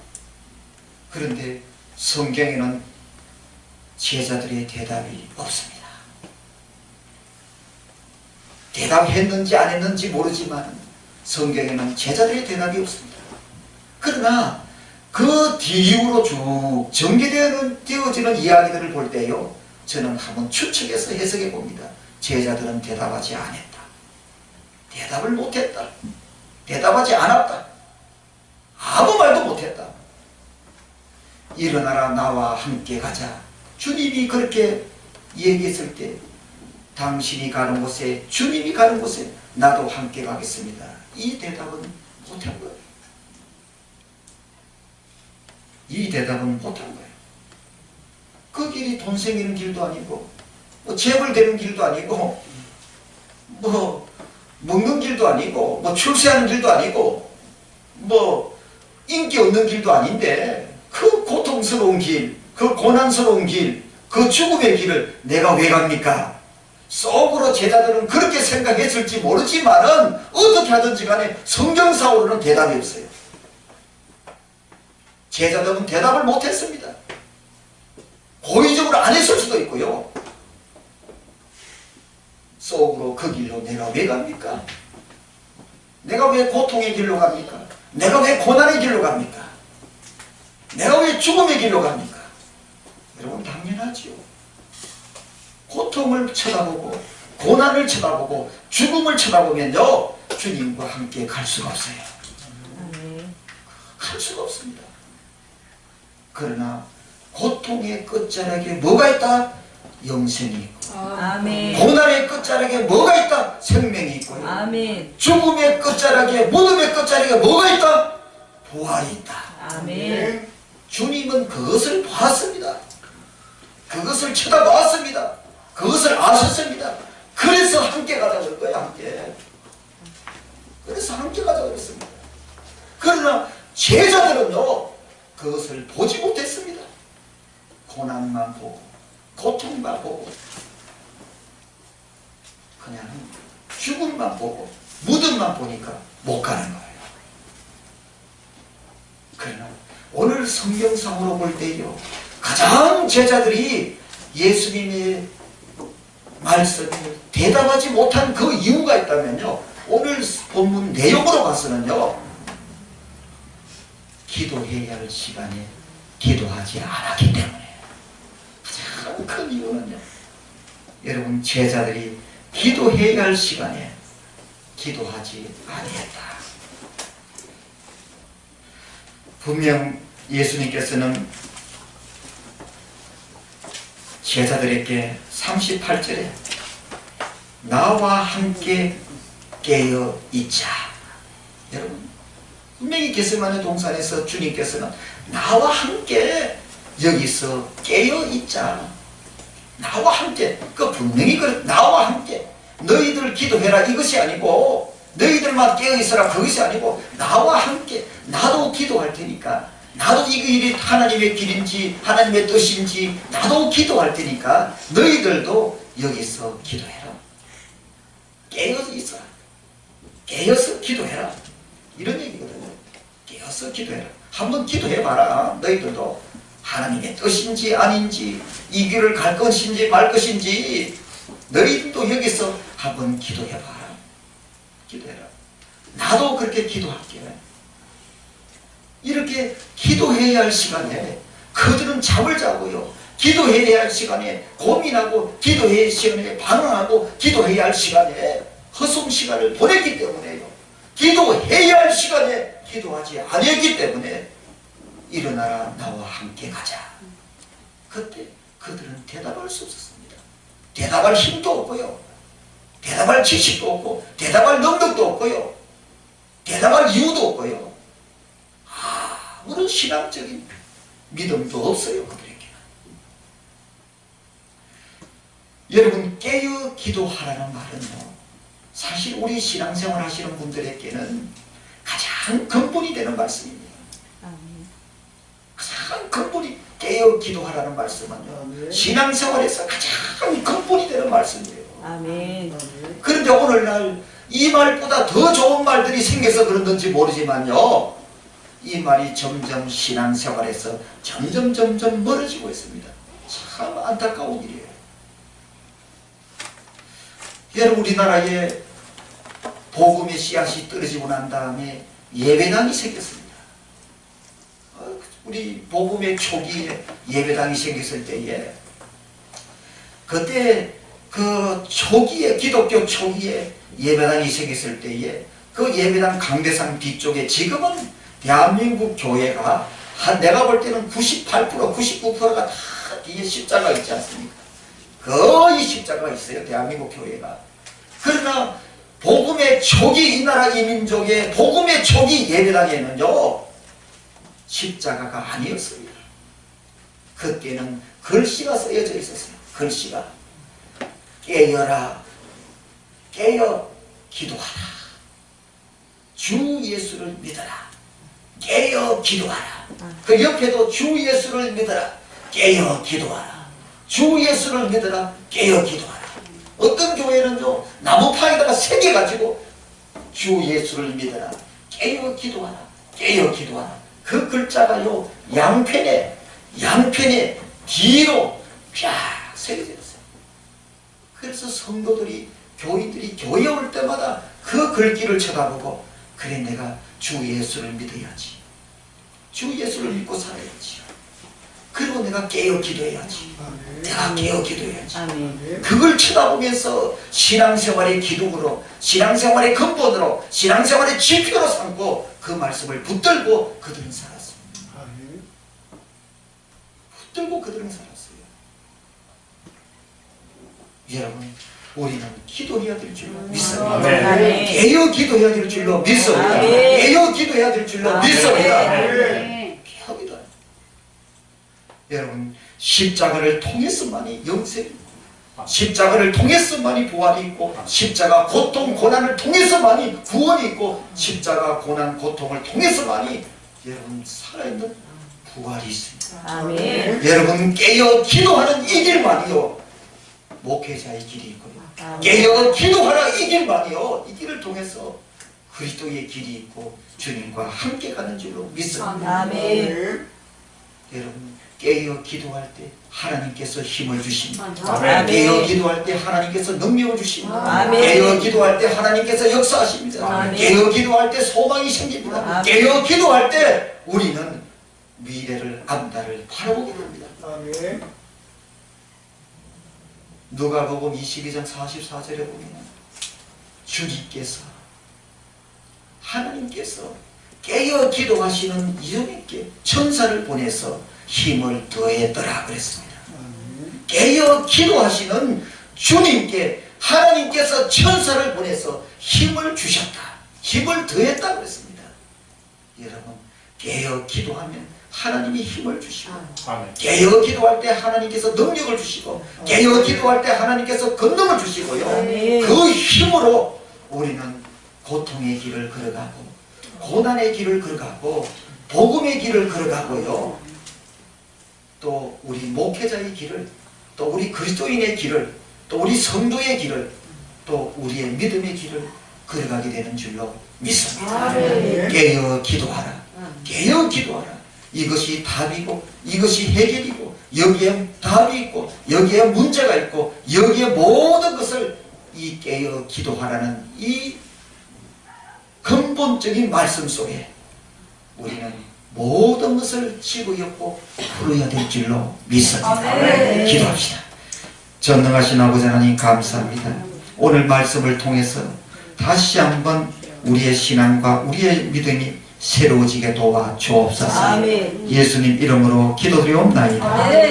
그런데 성경에는 제자들의 대답이 없습니다. 대답했는지 안 했는지 모르지만 성경에는 제자들의 대답이 없습니다. 그러나 그 뒤이후로 쭉 전개되어지는 이야기들을 볼 때요, 저는 한번 추측해서 해석해 봅니다. 제자들은 대답하지 않았다. 대답을 못했다. 대답하지 않았다. 아무 말도 못했다. 일어나라 나와 함께 가자. 주님이 그렇게 얘기했을 때 당신이 가는 곳에 주님이 가는 곳에 나도 함께 가겠습니다. 이 대답은 못한 거예요. 이 대답은 못한 거예요. 그 길이 돈 생기는 길도 아니고 뭐 재벌 되는 길도 아니고 뭐 먹는 길도 아니고 뭐 출세하는 길도 아니고 뭐 인기 얻는 길도 아닌데 그 고통스러운 길, 그 고난스러운 길, 그 죽음의 길을 내가 왜 갑니까? 속으로 제자들은 그렇게 생각했을지 모르지만은 어떻게 하든지 간에 성경상으로는 대답이 없어요. 제자들은 대답을 못했습니다. 고의적으로 안 했을 수도 있고요. 속으로 그 길로 내가 왜 갑니까? 내가 왜 고통의 길로 갑니까? 내가 왜 고난의 길로 갑니까? 내가 왜 죽음의 길로 갑니까? 여러분 당연하지요. 고통을 쳐다보고 고난을 쳐다보고 죽음을 쳐다보면요 주님과 함께 갈 수가 없어요. 갈 수가 없습니다. 그러나 고통의 끝자락에 뭐가 있다? 영생이 있고, 아멘. 고난의 끝자락에 뭐가 있다? 생명이 있고요. 아멘. 죽음의 끝자락에, 무덤의 끝자락에 뭐가 있다? 부활이 있다. 아멘. 주님은 그것을 봤습니다. 그것을 쳐다봤습니다. 그것을 아셨습니다. 그래서 함께 가자 그럴 거예요. 함께. 그래서 함께 가자 그랬습니다. 그러나 제자들은요 그것을 보지 못했습니다. 고난만 보고 고통만 보고 그냥 죽음만 보고 무덤만 보니까 못 가는 거예요. 그러나 오늘 성경상으로 볼 때요 가장 제자들이 예수님의 말씀에 대답하지 못한 그 이유가 있다면요 오늘 본문 내용으로 봐서는요 기도해야 할 시간에 기도하지 않았기 때문에 가장 큰 이유는요 여러분 제자들이 기도해야 할 시간에 기도하지 아니했다. 분명 예수님께서는 제자들에게 38절에 나와 함께 깨어 있자. 여러분 분명히 겟세마네 동산에서 주님께서는 나와 함께 여기서 깨어 있자. 나와 함께 그 분명히 그래. 나와 함께 너희들 기도해라 이것이 아니고 너희들만 깨어 있어라 그것이 아니고 나와 함께 나도 기도할 테니까 나도 이 길이 하나님의 길인지 하나님의 뜻인지 나도 기도할 테니까 너희들도 여기서 기도해라. 깨어서 있어라. 깨어서 기도해라. 이런 얘기거든요. 깨어서 기도해라. 한번 기도해봐라. 너희들도 하나님의 뜻인지 아닌지 이 길을 갈 것인지 말 것인지 너희들도 여기서 한번 기도해봐라. 기도해라. 나도 그렇게 기도할게. 이렇게 기도해야 할 시간에 그들은 잠을 자고요. 기도해야 할 시간에 고민하고 기도해야 할 시간에 반응하고 기도해야 할 시간에 허송 시간을 보냈기 때문에요. 기도해야 할 시간에 기도하지 아니했기 때문에 일어나라 나와 함께 가자. 그때 그들은 대답할 수 없었습니다. 대답할 힘도 없고요. 대답할 지식도 없고 대답할 능력도 없고요. 대답할 이유도 없고요. 아무런 신앙적인 믿음도 없어요. 그들에게는. 여러분 깨어 기도하라는 말은요, 사실 우리 신앙생활 하시는 분들에게는 가장 근본이 되는 말씀입니다. 가장 근본이 깨어 기도하라는 말씀은요, 신앙생활에서 가장 근본이 되는 말씀이에요. 아멘. 그런데 오늘날 이 말보다 더 좋은 말들이 생겨서 그런지 모르지만요, 이 말이 점점 신앙생활에서 점점 멀어지고 있습니다. 참 안타까운 일이에요. 여러분 우리나라에 복음의 씨앗이 떨어지고 난 다음에 예배당이 생겼습니다. 우리 복음의 초기에 예배당이 생겼을 때에, 그때 그 초기에, 기독교 초기에 예배당이 생겼을 때에 그 예배당 강대상 뒤쪽에, 지금은 대한민국 교회가 내가 볼 때는 98%, 99%가 다 뒤에 십자가 있지 않습니까? 거의 십자가가 있어요, 대한민국 교회가. 그러나 복음의 초기, 이 나라 이 민족의 복음의 초기 예배당에는요, 십자가가 아니었습니다. 그때는 글씨가 쓰여져 있었어요. 글씨가 깨어라, 깨어 기도하라, 주 예수를 믿어라, 깨어 기도하라. 그 옆에도 주 예수를 믿어라, 깨어 기도하라, 주 예수를 믿어라, 깨어 기도하라. 어떤 교회는요, 나무파에다가 새겨가지고 주 예수를 믿어라, 깨어 기도하라, 깨어 기도하라. 그 글자가요, 양편에 뒤로 쫙 새겨져 있어요. 그래서 성도들이, 교인들이 교회 올 때마다 그 글귀를 쳐다보고, 그래 내가 주 예수를 믿어야지, 주 예수를 믿고 살아야지, 그리고 내가 깨어 기도해야지, 내가 깨어 기도해야지. 아멘. 그걸 쳐다보면서 신앙생활의 기둥으로, 신앙생활의 근본으로, 신앙생활의 지표로 삼고 그 말씀을 붙들고 그들은 살았습니다. 붙들고 그들은 살았어요. 여러분 우리는 기도해야 될 줄로 믿습니다. 아멘. 깨어 기도해야 될 줄로 믿습니다. 아멘. 깨어 기도해야 될 줄로 아멘. 믿습니다. 네. 깨어 기도. 여러분 십자가를 통해서만이 영생이, 십자가를 통해서만이 부활이 있고, 십자가 고통 고난을 통해서만이 구원이 있고, 십자가 고난 고통을 통해서만이 여러분 살아있는 부활이 있습니다. 아멘. 여러분 깨어 기도하는 이 길만이요 목회자의 길이 있고요, 아멘. 깨어 기도하라 이 길만이요, 이 길을 통해서 그리스도의 길이 있고 주님과 함께 가는 줄로 믿습니다. 아멘. 여러분 깨어 기도할 때 하나님께서 힘을 주십니다. 아멘. 깨어 기도할 때 하나님께서 능력을 주십니다. 아멘. 깨어 기도할 때 하나님께서 역사하십니다. 아멘. 깨어 기도할 때 소망이 생깁니다. 아멘. 깨어 기도할 때 우리는 미래를, 앞날을 바라보게 됩니다. 누가복음 22장 44절에 보면 주님께서, 하나님께서 깨어 기도하시는 이전에게 천사를 보내서 힘을 더했더라 그랬습니다. 깨어 기도하시는 주님께 하나님께서 천사를 보내서 힘을 주셨다, 힘을 더했다 그랬습니다. 여러분 깨어 기도하면 하나님이 힘을 주시고, 깨어 기도할 때 하나님께서 능력을 주시고, 깨어 기도할 때 하나님께서 권능을 주시고요, 그 힘으로 우리는 고통의 길을 걸어가고, 고난의 길을 걸어가고, 복음의 길을 걸어가고요, 또 우리 목회자의 길을, 또 우리 그리스도인의 길을, 또 우리 성도의 길을, 또 우리의 믿음의 길을 걸어가게 되는 줄로 믿습니다. 깨어 기도하라, 깨어 기도하라. 이것이 답이고, 이것이 해결이고, 여기에 답이 있고, 여기에 문제가 있고, 여기에 모든 것을 이 깨어 기도하라는 이 근본적인 말씀 속에 우리는 모든 것을 집어넣고 풀어야 될 줄로 믿습니다. 기도합시다. 전능하신 아버지 하나님 감사합니다. 오늘 말씀을 통해서 다시 한번 우리의 신앙과 우리의 믿음이 새로워지게 도와 주옵소서. 아멘. 예수님 이름으로 기도드리옵나이다.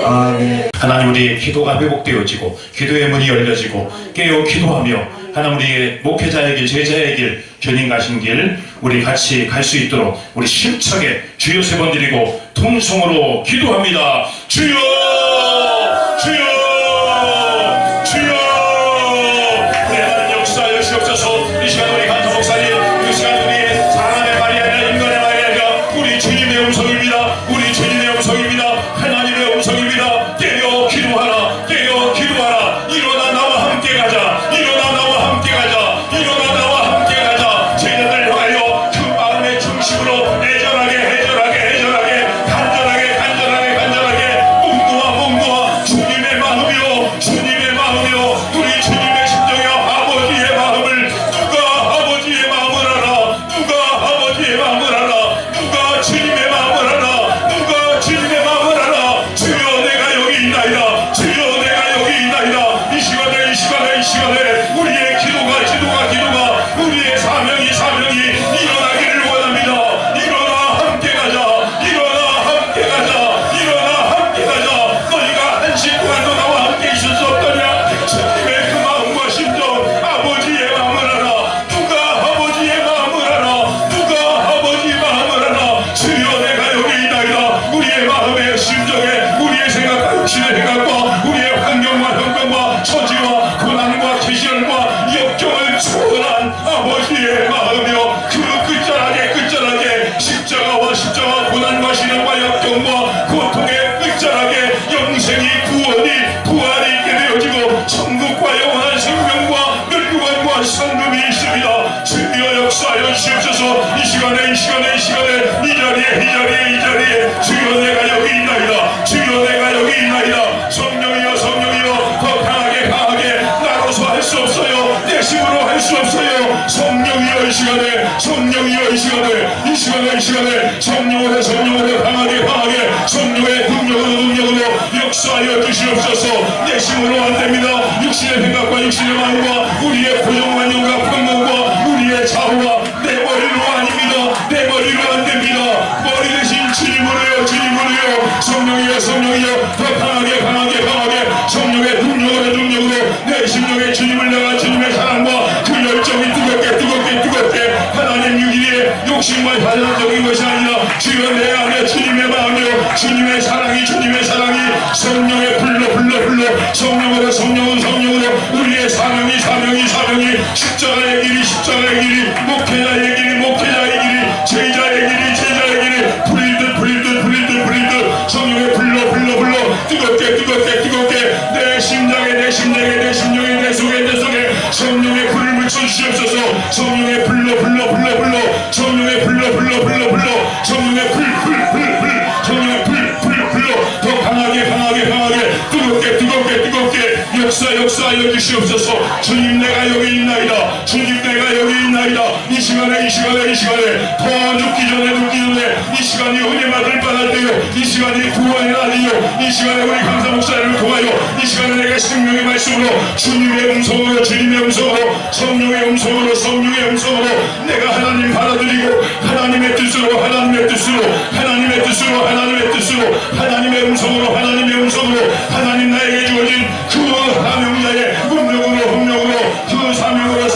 아멘. 하나님, 우리의 기도가 회복되어지고 기도의 문이 열려지고 깨어 기도하며 하나님, 우리의 목회자의 길, 제자의 길, 주님 가신 길 우리 같이 갈 수 있도록 우리 힘차게 주여 세 번 드리고 통성으로 기도합니다. 주여, 주여, 주여. 우리 하나님 역사하여 주옵소서. 이 시간 우리 간사 목사님, 이 시간 우리의 사람의 말이 아니라 인간의 말이 아니라 우리 주님의 음성입니다. 우리 주님의 음성입니다. 하나님의 음성입니다. 깨어 기도하라, 깨어 기도하라. 일어나 나와 함께 가자, 일어나 나와 함께 가자, 일어나 나와 함께 가자. 제자들 향하여 그 마음의 중심으로 애절하게 애절하게 애절하게 간절하게 간절하게 간절하게 뭉누와 주님의 마음이요, 주님의 마음이요, 우리 주님의 심정이요. 아버지의 마음을 누가 아버지의 마음을 알아? 누가 아버지의 마음을 알아? 누가 주님의 마음을 알아? 누가 주님의 마음을 알아? 주여 내가 여기 있나이다. 주여 내가 여기 있나이다. 이 시간에 이 시간에 이 시간에 우리의 기도가 우리의 사명이 일어나기를 원합니다. 일어나 함께 가자, 일어나 함께 가자, 일어나 함께 가자. 너희가 한 시간도 나와 함께 있을 수 없더냐? 주님의 그 마음과 심정, 아버지의 마음을 알아. 누가 아버지의 마음을 알아? 누가 아버지의 마음을 알아? 주여 내가 여기 있나이다. 우리의 마음의 심정에 우리의 생각과 육신의 생각과 우리의 환경과 형편과 처지와 고난과 계시련과 역경을 초월한 아버지의 마음이요, 그 끝자락에 십자가와 고난과 시련과 역경과 고통의 끝자락에 영생이 부활이 있게 되어지고 천국과 영원한 생명과 멸류관과 상급이 있습니다. 주여 역사하여 주시옵소서. 이 시간에 이 자리에 주여 내가 여기 있나이다. 주여 내가 여기 있나이다. 성령이여 더 강하게 나로서 할 수 없어요. 내 힘으로 할 수 없어요. 성령이여 이 시간에 성령으로 강하게 성령의 능력으로 역사하여 주시옵소서. 내 힘으로 안 됩니다. 육신의 생각과 육신의 마음과 우리의 고정관념과 평론과 우리의 자호가 내 머리로 아닙니다. 내 머리로 안 됩니다. 머리 대신 주님으로요. 성령이여 더 강하게 성령의 능력으로 내 심령에 주님을 향한 주님의 사랑과 그 열정이 뜨겁게 하나님 육일의 욕심과 사전적인 것이 아니라 주여 내 안에 주님의 마음이요, 주님의 사랑이 성령의 불러 성령으로 우리의 사명이 십자가의 길이 목회자의 길이 제자의 길이 불일듯 성령의 불러 뜨겁게 내 심장에 내 속에 성령의 불을 묻혀 주시옵소서. 성령의 불러 성령의 불 더 강하게 뜨겁게 역사하여 주시옵소서. 주님 내가 여기 있나이다. 이 시간에 더 눕기 전에 이 시간이 은혜 받을 바랄 때요, 이 시간이 구원의 날이요, 이 시간에 우리 강사 목사님을 통하여 이 시간에 내가 생명의 말씀으로 주님의 음성으로 성령의 음성으로 내가 하나님 받아들이고 하나님의 뜻으로 하나님의 음성으로 하나님 나에게 주어진 그 사명자의 능력으로 그 사명으로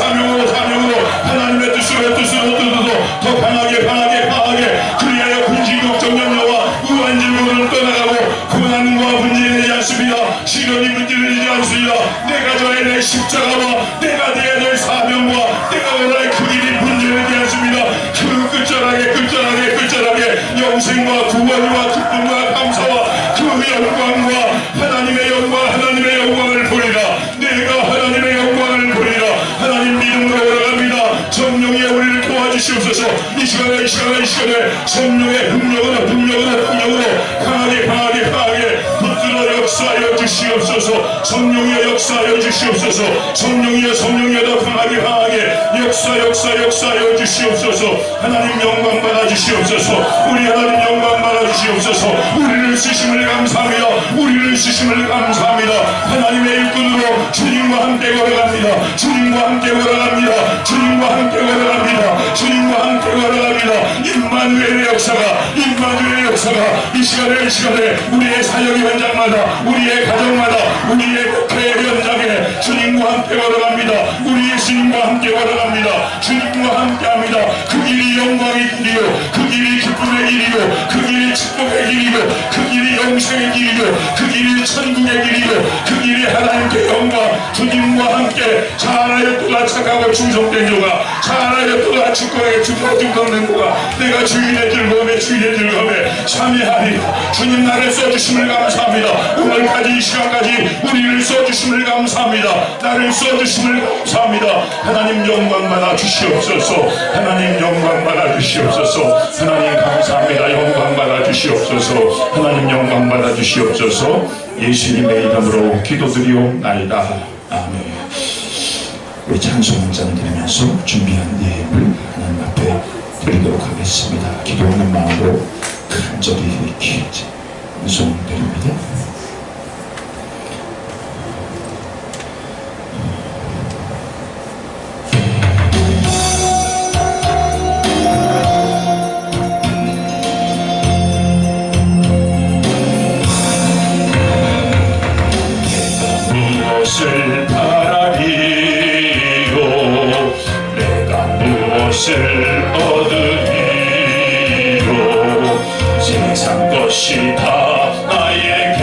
하나님의 뜻으로 더 강하게 그리하여 근심 걱정 염려와 우한 질문을 떠나가고 고난과 문제는 되지 않습니다. 시련이 문제는 되지 않습니다. 내가 져야 될 십자가와 내가 되어야 될 사명과 내가 원할 그 길이 문제는 되지 않습니다. 그 끝자락에 영생과 구원과 기쁨과 감사와 그 영광과 하나님의 영광을 보리라. 내가 하나님의 영광을 보리라. 하나님 믿음으로 올라갑니다. 성령이 우리를 도와주시옵소서. 이 시간에 성령의 능력으로 강하게 붙들어 역사하여 주시옵소서. 성령이여 역사하여 주시옵소서. 성령이여 더 강하게 역사하여 주시옵소서. 하나님 영광 받아 주시옵소서. 우리 하나님 영광 받아 주시옵소서. 우리를 쓰심을 감사합니다. 하나님의 일꾼으로 주님과 함께 걸어갑니다. 주님과 함께 걸어갑니다. 임마누엘 임마누엘의 역사가 이 시간에 우리의 사역 현장마다, 우리의 가정마다, 우리의 목회 현장에 주님과 함께 걸어갑니다. 우리 예수님과 함께 걸어갑니다. 주님과 함께합니다. 그 길이 영광의 길이요, 그 길이 기쁨의 길이요, 그 길이 축복의 길이요, 그 길이 영생의 길이요, 그 길이 천국의 길이요, 그 길이 하나님께 영광, 주님과 함께 잘하였도다 착하고 충성된 자가, 잘하였도다 축복에 충성된 자가, 내가 주인의 즐거움에 주인의 즐거움에 참여하리라. 주님 나를 써주심을 감사합니다. 오늘까지 이 시간까지 우리를 써주심을 감사합니다. 나를 써주심을 감사합니다. 하나님 영광 받아 주시옵소서. 하나님 영광 받아 주시옵소서. 하나님 감사합니다. 영광 받아 주시옵소서. 하나님 영광 받아 주시옵소서. 예수님의 이름으로 기도드리옵나이다. 아멘. 우리 찬송 문자를 드리면서 준비한 예물 하나님 앞에 드리도록 하겠습니다. 기도하는 마음으로 간절히 이렇게 은송드립니다. 무엇을 바라리요? 내가 무엇을 얻으리요? 세상 것이 다 나에게는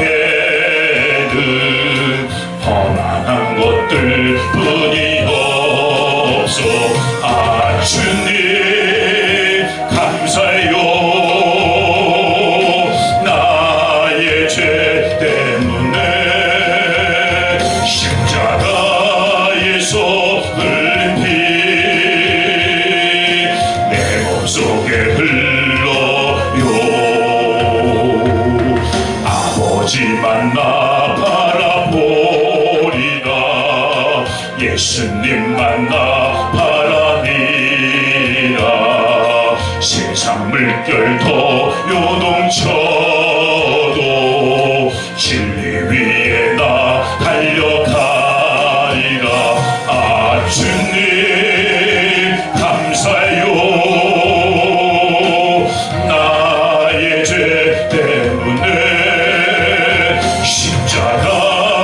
험한 것들 뿐이 없어. 아 주님 감사해요. 나의 죄 때문에 십자가에서 흘린 피 내 몸속에 흘러요. 아버지만 나 바라보리라. 예수님만 나 바라리라. 세상 물결도 요동쳐도 진리 위에 나 달려가리라. 아 주님 감사해요. 나의 죄 때문에 십자가에서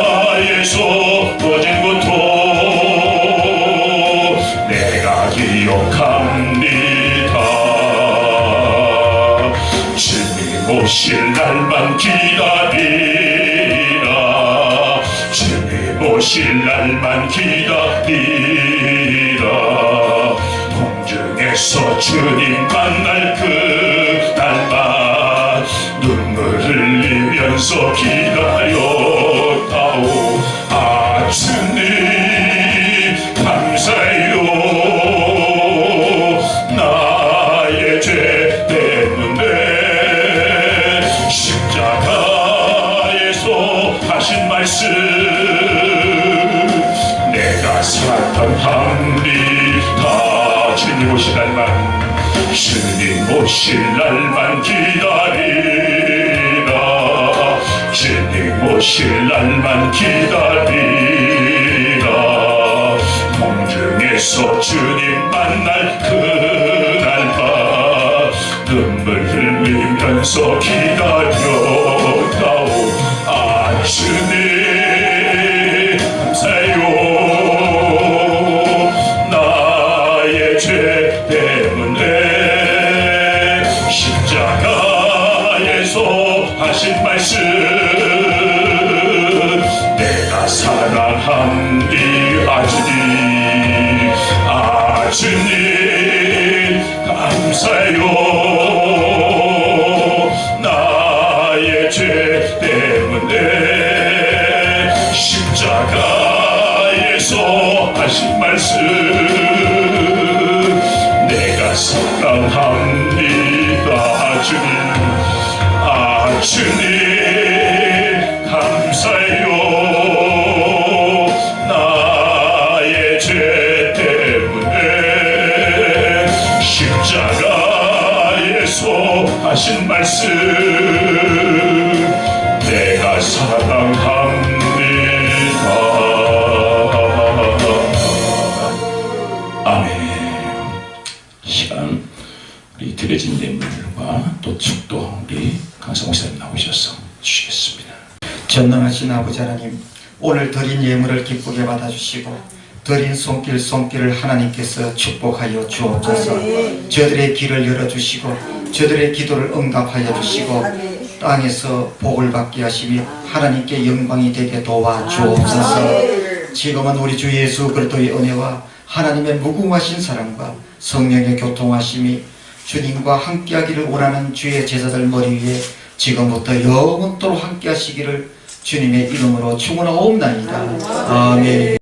터진 고통 내가 기억합니다. 주님 오실 날만 기다리라. 주님 오실 날만 기다리라. 공중에서 주님 만날 그날만 눈물 흘리면서 기다렸다오. 아 주님 감사해요. 나의 죄 때문에 십자가에서 하신 말씀 내가 사랑합니다. 주님 오실 날만, 주님 오실 날만 기다리라. 주님 오실 날만 기다리라. 공중에서 주님 만날 그날만 눈물 흘리면서 기다렸다오. 아 주님 감사해요. 나의 죄 때문에 십자가에서 하신 말씀 내가 사랑합니다. 아 주님 감사해요. 나의 죄 때문에 십자가에서 하신 말씀 내가 사랑합니다. 주님 아 주님 감사해요. 나의 죄 때문에 십자가에서 하신 말씀 내가 사랑합니다. 아멘. 시간 우리 드려진 예물과 또 축도 우리 강사 목사님 나오셔서 주시겠습니다. 전능하신 아버지 하나님, 오늘 드린 예물을 기쁘게 받아주시고 드린 손길을 하나님께서 축복하여 주옵소서. 저들의 길을 열어주시고 저들의 기도를 응답하여 주시고 땅에서 복을 받게 하시며 하나님께 영광이 되게 도와주옵소서. 지금은 우리 주 예수 그리스도의 은혜와 하나님의 무궁하신 사랑과 성령의 교통하심이 주님과 함께하기를 원하는 주의 제자들 머리 위에 지금부터 영원토록 함께하시기를 주님의 이름으로 축원하옵나이다. 아멘.